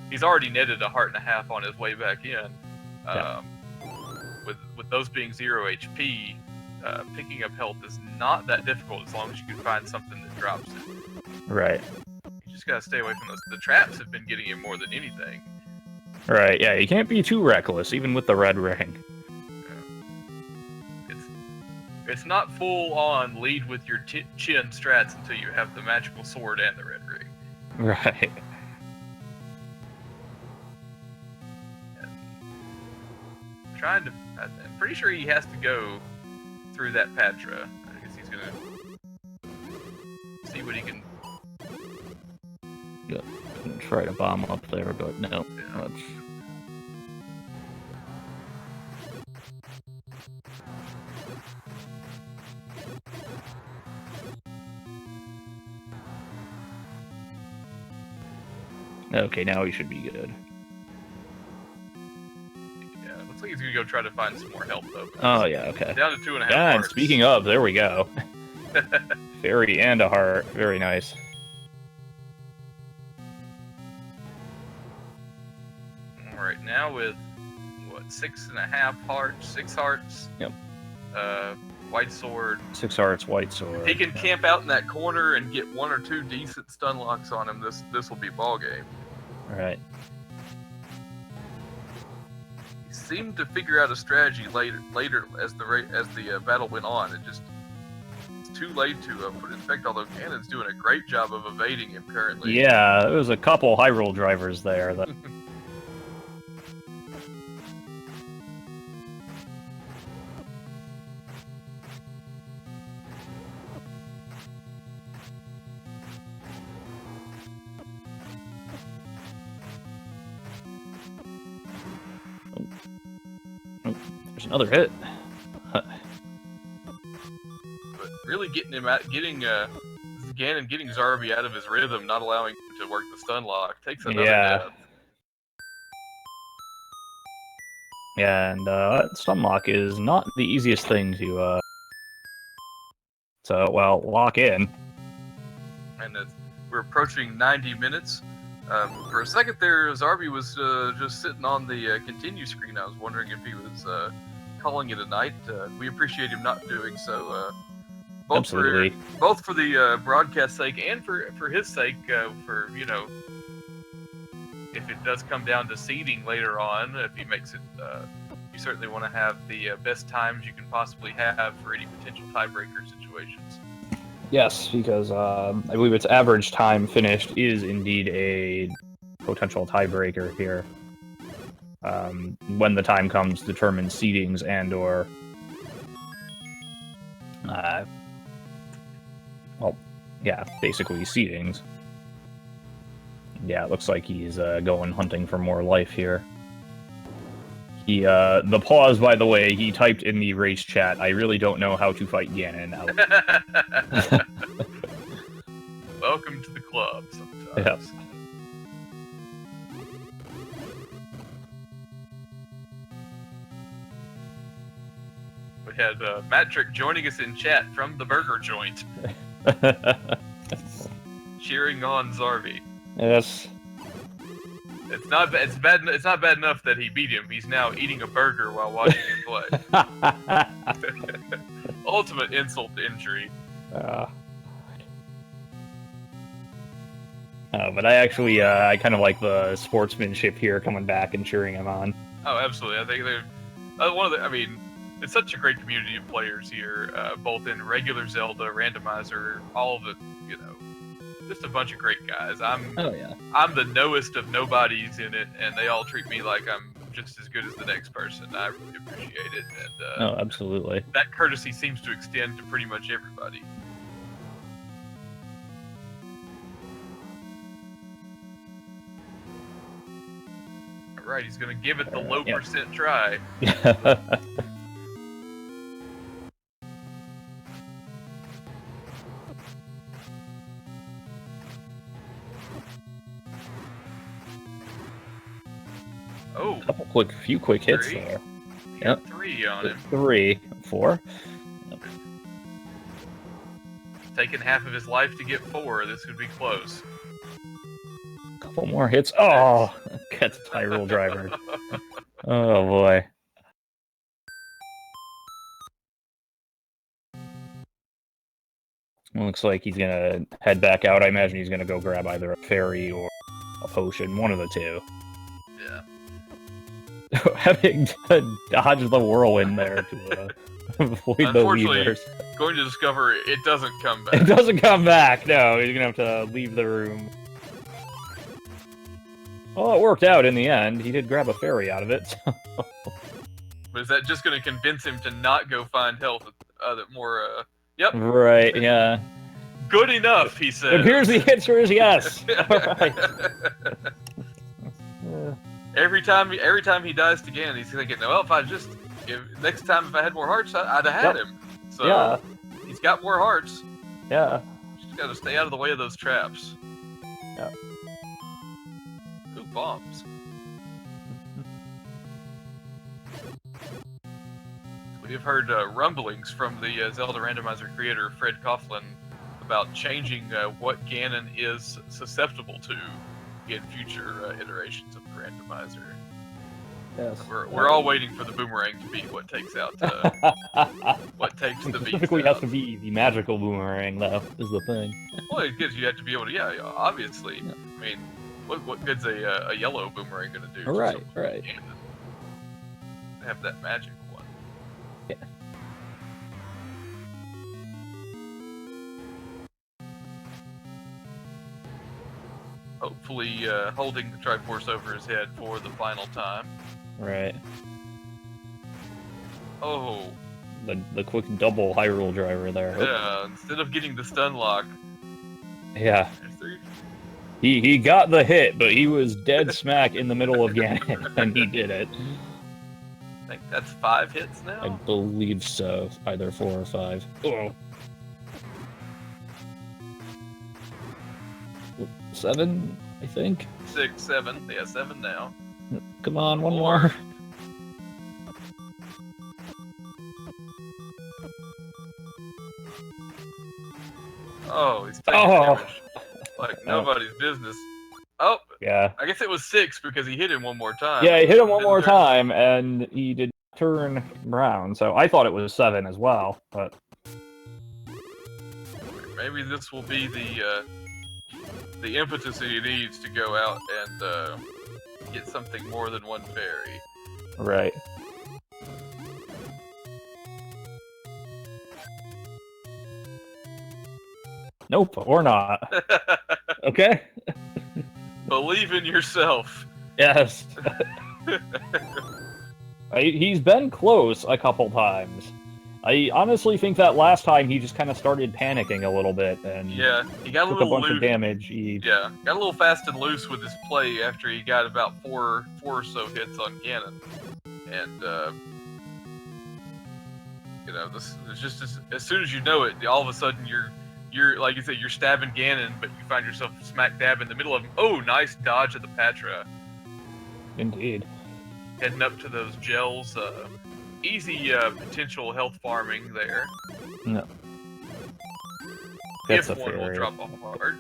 he's already netted a heart and a half on his way back in. With those being 0 HP, picking up health is not that difficult as long as you can find something that drops it. Right. You just gotta stay away from those. The traps have been getting him more than anything. Right, yeah, you can't be too reckless, even with the red ring. It's not full on lead with your chin strats until you have the magical sword and the red ring. Right. I'm pretty sure he has to go through that Patra. I guess he's gonna see what he can. Yeah, try to bomb up there, but no. Yeah. Okay, now he should be good. Yeah, looks like he's gonna go try to find some more help though. Oh yeah, okay. Down to 2.5 Yeah, and hearts. speaking of, there we go. Fairy and a heart. Very nice. Alright, now with, 6.5 hearts? 6 hearts? Yep. White sword. 6 hearts, white sword. He can camp out in that corner and get 1 or 2 decent stun locks on him. This will be ball game. Right. He seemed to figure out a strategy later as the battle went on. It's too late to put it in effect, although Ganon's doing a great job of evading him currently. Yeah, there was a couple Hyrule drivers there that... There's another hit. But really getting Ganon getting Zarby out of his rhythm, not allowing him to work the stun lock. Takes another death. Yeah, and stun lock is not the easiest thing to lock in. And we're approaching 90 minutes. For a second there, Zarby was just sitting on the continue screen. I was wondering if he was calling it a night. We appreciate him not doing so. Both for the broadcast sake and for his sake, for, you know, if it does come down to seeding later on, if he makes it, you certainly want to have the best times you can possibly have for any potential tiebreaker situations. Yes, because I believe its average time finished is indeed a potential tiebreaker here. When the time comes, determine seedings and/or basically seedings. Yeah, it looks like he's going hunting for more life here. He, the pause, by the way, he typed in the race chat, "I really don't know how to fight Ganon." Welcome to the club, sometimes. Yes. We had Matrick joining us in chat from the burger joint. Cheering on Zarby. Yes. It's not bad enough that he beat him. He's now eating a burger while watching him play. Ultimate insult to injury. But I actually, I kind of like the sportsmanship here, coming back and cheering him on. Oh, absolutely. I think they're I mean, it's such a great community of players here, both in regular Zelda, Randomizer, all of it, you know. Just a bunch of great guys. I'm the knowest of nobodies in it, and they all treat me like I'm just as good as the next person. I really appreciate it. And absolutely. That courtesy seems to extend to pretty much everybody. All right, he's going to give it the low percent try. Oh, few quick hits three. there. Yep, 3 on him. 3, 4. Taking half of his life to get 4. This would be close. Couple more hits. Oh, gets Hyrule Driver. Oh boy. Looks like he's gonna head back out. I imagine he's gonna go grab either a fairy or a potion, one of the two. Yeah. Having to dodge the whirlwind there to avoid the levers. Going to discover it doesn't come back. It doesn't come back, no. He's gonna have to leave the room. Well, it worked out in the end. He did grab a fairy out of it. So. But is that just going to convince him to not go find health more, Yep. Right, yeah. Good enough, he said. It appears the answer is yes. Alright. Every time he dies to Ganon, he's thinking, well, next time if I had more hearts, I'd have had him. So, he's got more hearts. Yeah. Just got to stay out of the way of those traps. Yeah. Ooh, bombs. We have heard rumblings from the Zelda Randomizer creator, Fred Coughlin, about changing what Ganon is susceptible to in future iterations of the Randomizer. Yes. We're all waiting for the boomerang to be what takes out what takes the beast. Typically has to be the magical boomerang, though, is the thing. Well, it gives you have to be able to, obviously. Yeah. I mean, what good's a yellow boomerang gonna do? Right. Have that magic one. Yeah. Hopefully, holding the Triforce over his head for the final time. Right. Oh. The quick double Hyrule Driver there. Yeah, instead of getting the stun lock. Yeah. He got the hit, but he was dead smack in the middle of Ganon, and he did it. I think that's 5 hits now? I believe so. Either 4 or 5. Oh. 7, I think. 6, 7. Yeah, 7 now. Come on, one 4. more. Oh, he's taking Oh. damage like nobody's business. Oh, Yeah. I guess it was 6 because he hit him one more time. Yeah, he hit him one Didn't more turn. time, and he did turn brown. So I thought it was 7 as well, but Maybe this will be the impetus he needs to go out and get something more than one fairy. right. Nope, or not. Okay. Believe in yourself. Yes. He's been close a couple times. I honestly think that last time he just kind of started panicking a little bit and Yeah, he got a took a little bunch of loose. damage. Yeah, got a little fast and loose with his play after he got about four or so hits on Ganon, and you know, this is just as soon as you know it, all of a sudden you're like you said, you're stabbing Ganon, but you find yourself smack dab in the middle of him. Oh, nice dodge of the Patra. Indeed. Heading up to those gels. Easy potential health farming there. No. That's If a one will fairy. drop off hard.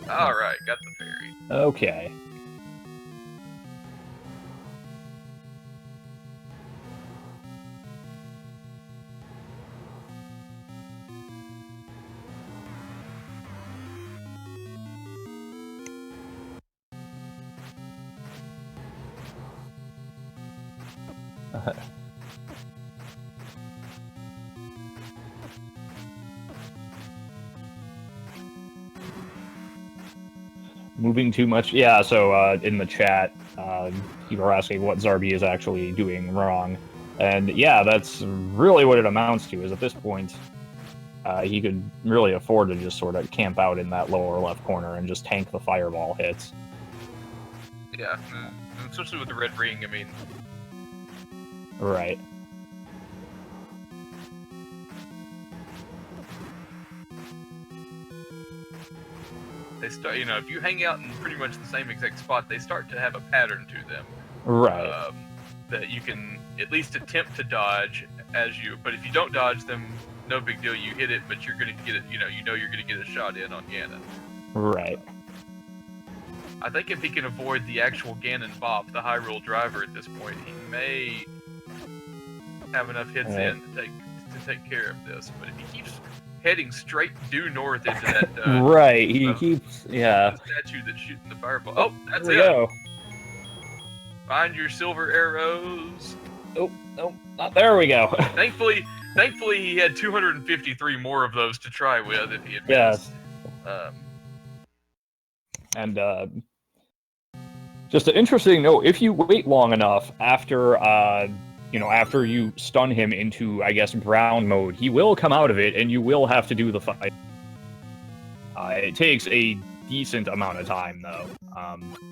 Alright, got the fairy. Okay. Moving too much? Yeah, so in the chat, people are asking what Zarby is actually doing wrong. And yeah, that's really what it amounts to, is at this point, he could really afford to just sort of camp out in that lower left corner and just tank the fireball hits. Yeah, especially with the red ring, I mean... Right. They start, you know, if you hang out in pretty much the same exact spot, they start to have a pattern to them. Right. That you can at least attempt to dodge as you, but if you don't dodge them, no big deal, you hit it, but you're gonna get it, you know you're gonna get a shot in on Ganon. Right. I think if he can avoid the actual Ganon Bop, the Hyrule driver at this point, he may have enough hits in to take care of this. But if he keeps heading straight due north into that right, he keeps the statue that's shooting the fireball. Oh, that's there we go. Find your silver arrows. Oh, no, not there we go. Thankfully he had 253 more of those to try with if he had yes. missed. And just an interesting note, if you wait long enough after after you stun him into, I guess, brown mode, he will come out of it and you will have to do the fight. It takes a decent amount of time though.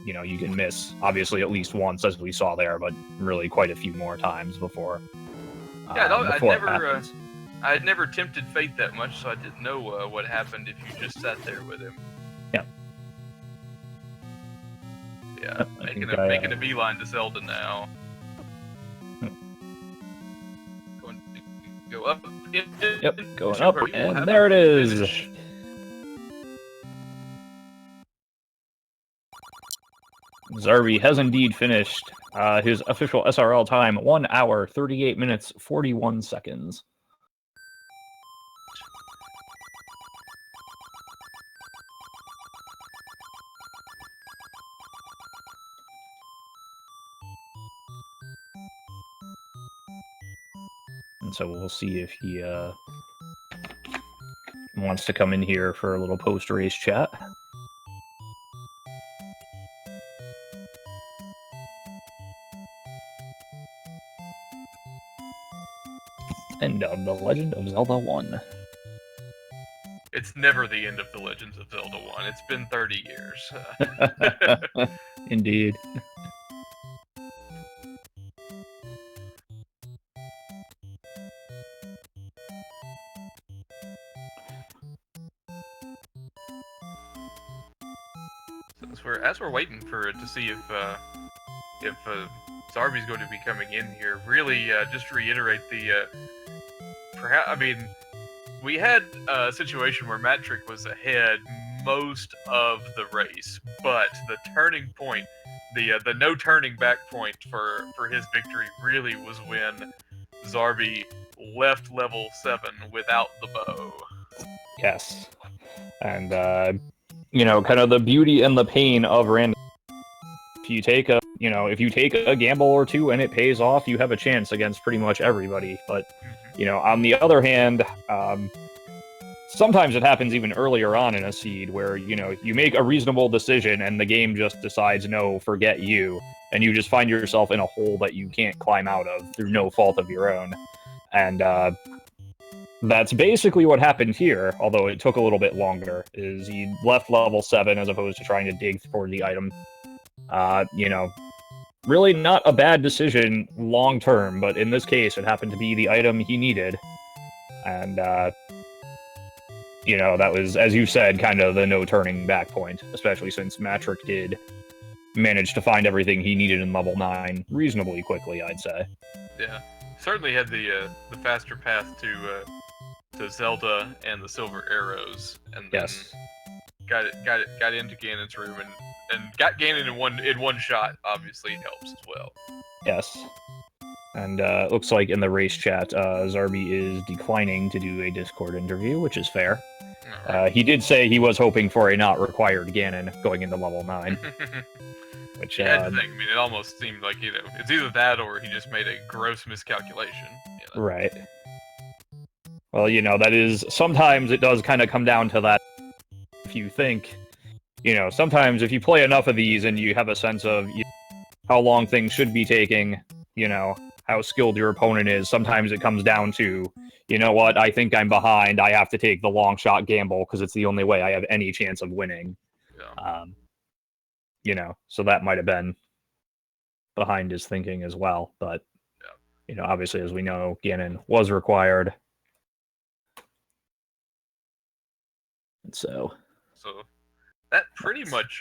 You can miss obviously at least once, as we saw there, but really quite a few more times before. I had never tempted fate that much, so I didn't know what happened if you just sat there with him. Yeah. Yeah, making a beeline to Zelda now. Going to go up. Yep, going up, and there it is. Zarby has indeed finished his official SRL time, 1 hour, 38 minutes, 41 seconds. And so we'll see if he wants to come in here for a little post-race chat. End of The Legend of Zelda 1. It's never the end of The Legends of Zelda 1. It's been 30 years. Indeed. As we're waiting for to see if Zarby's going to be coming in here, really just to reiterate the perhaps I mean we had a situation where Matrick was ahead most of the race, but the turning point, the no turning back point for his victory really was when Zarby left level 7 without the bow. Yes. And, kind of the beauty and the pain of random. If you take a gamble or two and it pays off, you have a chance against pretty much everybody. But, on the other hand, sometimes it happens even earlier on in a seed where, you make a reasonable decision and the game just decides, no, forget you. And you just find yourself in a hole that you can't climb out of through no fault of your own. And, that's basically what happened here, although it took a little bit longer, is he left level 7 as opposed to trying to dig for the item. Really not a bad decision long term, but in this case, it happened to be the item he needed. And, that was, as you said, kind of the no turning back point, especially since Matrick did manage to find everything he needed in level 9 reasonably quickly, I'd say. Yeah, certainly had the faster path to Zelda and the silver arrows, and then got into Ganon's room and got Ganon in one shot. Obviously, it helps as well. Yes. And looks like in the race chat, Zarby is declining to do a Discord interview, which is fair. Right. He did say he was hoping for a not required Ganon going into level 9. Which, you had to think. I mean, it almost seemed like, it's either that or he just made a gross miscalculation. Right. Well, that is, sometimes it does kind of come down to that. If you think, sometimes if you play enough of these and you have a sense of how long things should be taking, how skilled your opponent is, sometimes it comes down to, what, I think I'm behind, I have to take the long shot gamble because it's the only way I have any chance of winning. Yeah. So that might have been behind his thinking as well, but, obviously, as we know, Ganon was required. So that pretty much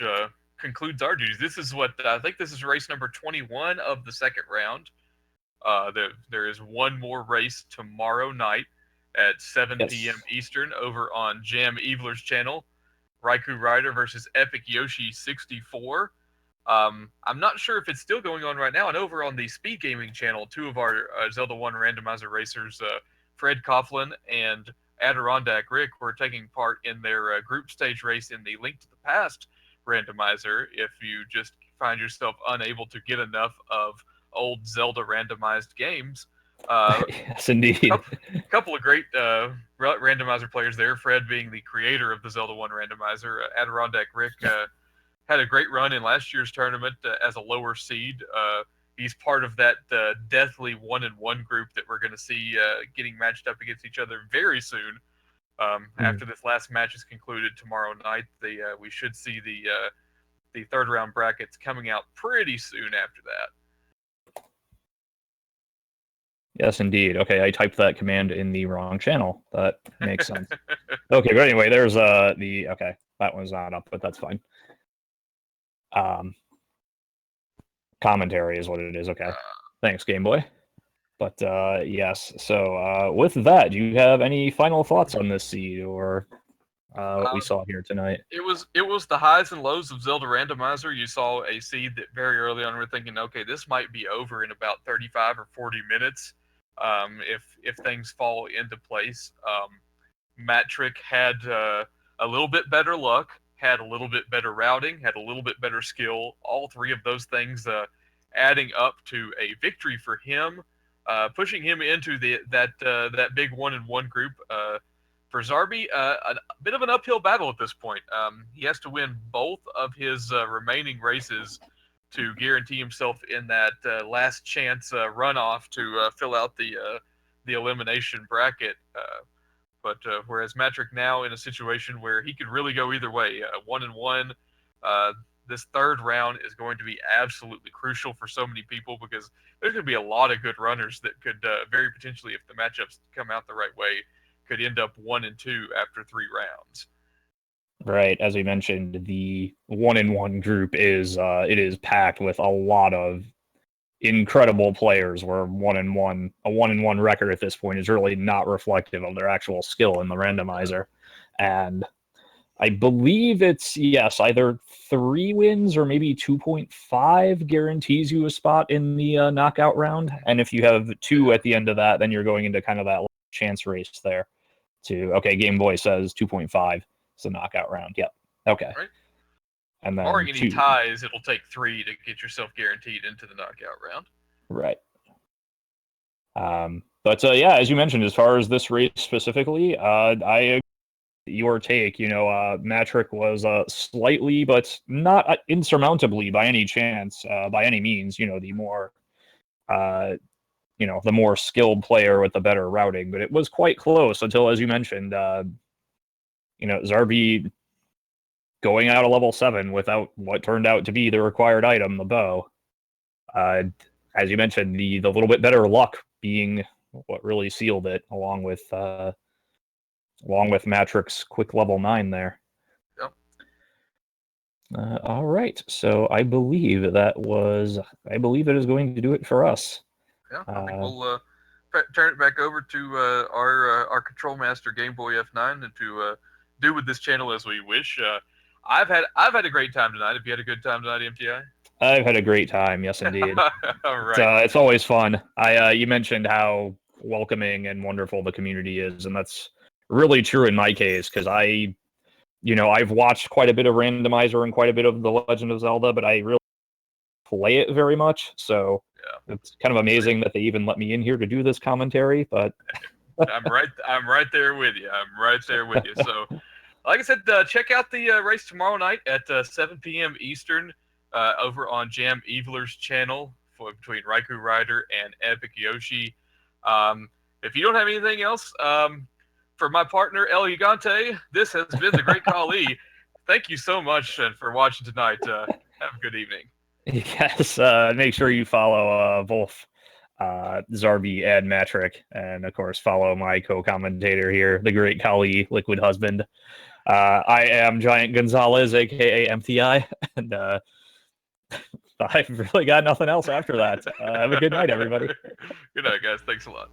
concludes our duties. This is what I think. This is race number 21 of the second round. There is one more race tomorrow night at 7 p.m. Eastern over on JamEvil's channel. Raikou Rider versus Epic Yoshi 64. I'm not sure if it's still going on right now. And over on the Speed Gaming channel, two of our Zelda 1 randomizer racers, Fred Coughlin and Adirondack Rick, were taking part in their group stage race in the Link to the Past randomizer. If you just find yourself unable to get enough of old Zelda randomized games, yes, indeed. Couple of great randomizer players there. Fred being the creator of the Zelda 1 randomizer. Adirondack Rick had a great run in last year's tournament as a lower seed. He's part of that deathly 1-in-1 group that we're going to see getting matched up against each other very soon. After this last match is concluded tomorrow night, we should see the third round brackets coming out pretty soon after that. Yes, indeed. Okay, I typed that command in the wrong channel. That makes sense. Okay, but anyway, there's okay, that one's not up, but that's fine. Commentary is what it is. Okay, thanks, Game Boy. But yes, so with that, do you have any final thoughts on this seed or what we saw here tonight? It was the highs and lows of Zelda Randomizer. You saw a seed that very early on we're thinking, okay, this might be over in about 35 or 40 minutes if things fall into place. Matrick had a little bit better luck, had a little bit better routing, had a little bit better skill. All three of those things adding up to a victory for him, pushing him into that big 1-in-1 group. For Zarby, a bit of an uphill battle at this point. He has to win both of his remaining races to guarantee himself in that last chance runoff to fill out the elimination bracket. But whereas Matrick now in a situation where he could really go either way, 1-in-1, this third round is going to be absolutely crucial for so many people because there's going to be a lot of good runners that could very potentially, if the matchups come out the right way, could end up 1-2 after 3 rounds. Right, as we mentioned, the 1-in-1 group is it is packed with a lot of incredible players. Where a 1-in-1 record at this point is really not reflective of their actual skill in the randomizer, and I believe it's either 3 wins or maybe 2.5 guarantees you a spot in the knockout round, and if you have 2 at the end of that, then you're going into kind of that chance race there. Game Boy says 2.5. It's the knockout round. Yep. Okay. Right. And then barring any ties, it'll take 3 to get yourself guaranteed into the knockout round. Right. But as you mentioned, as far as this race specifically, I agree with your take. Matrick was slightly, but not insurmountably by any chance, by any means. The more, the more skilled player with the better routing. But it was quite close until, as you mentioned, Zarby going out of level 7 without what turned out to be the required item, the bow. As you mentioned, the little bit better luck being what really sealed it, along with Matrick's quick level 9 there. Yep. All right, so I believe it is going to do it for us. Yeah, I think we'll turn it back over to our control master Game Boy F9 and to do with this channel as we wish. I've had a great time tonight. Have you had a good time tonight, MTI? I've had a great time, yes indeed. All right. It's always fun. You mentioned how welcoming and wonderful the community is, and that's really true in my case, because I've watched quite a bit of Randomizer and quite a bit of The Legend of Zelda, but I really play it very much, so it's kind of amazing that they even let me in here to do this commentary, but I'm right there with you. So, like I said, check out the race tomorrow night at 7 p.m. Eastern over on JamEvil's channel between Raikou Rider and Epic Yoshi. If you don't have anything else, for my partner El Gigante, this has been the Great Kali. Thank you so much for watching tonight. Have a good evening. Yes, make sure you follow both Zarby and Matrick, and of course follow my co-commentator here, the Great Kali Liquid Husband. I am Giant Gonzalez, aka MTI, and I've really got nothing else after that. Have a good night, everybody. Good night, guys. Thanks a lot.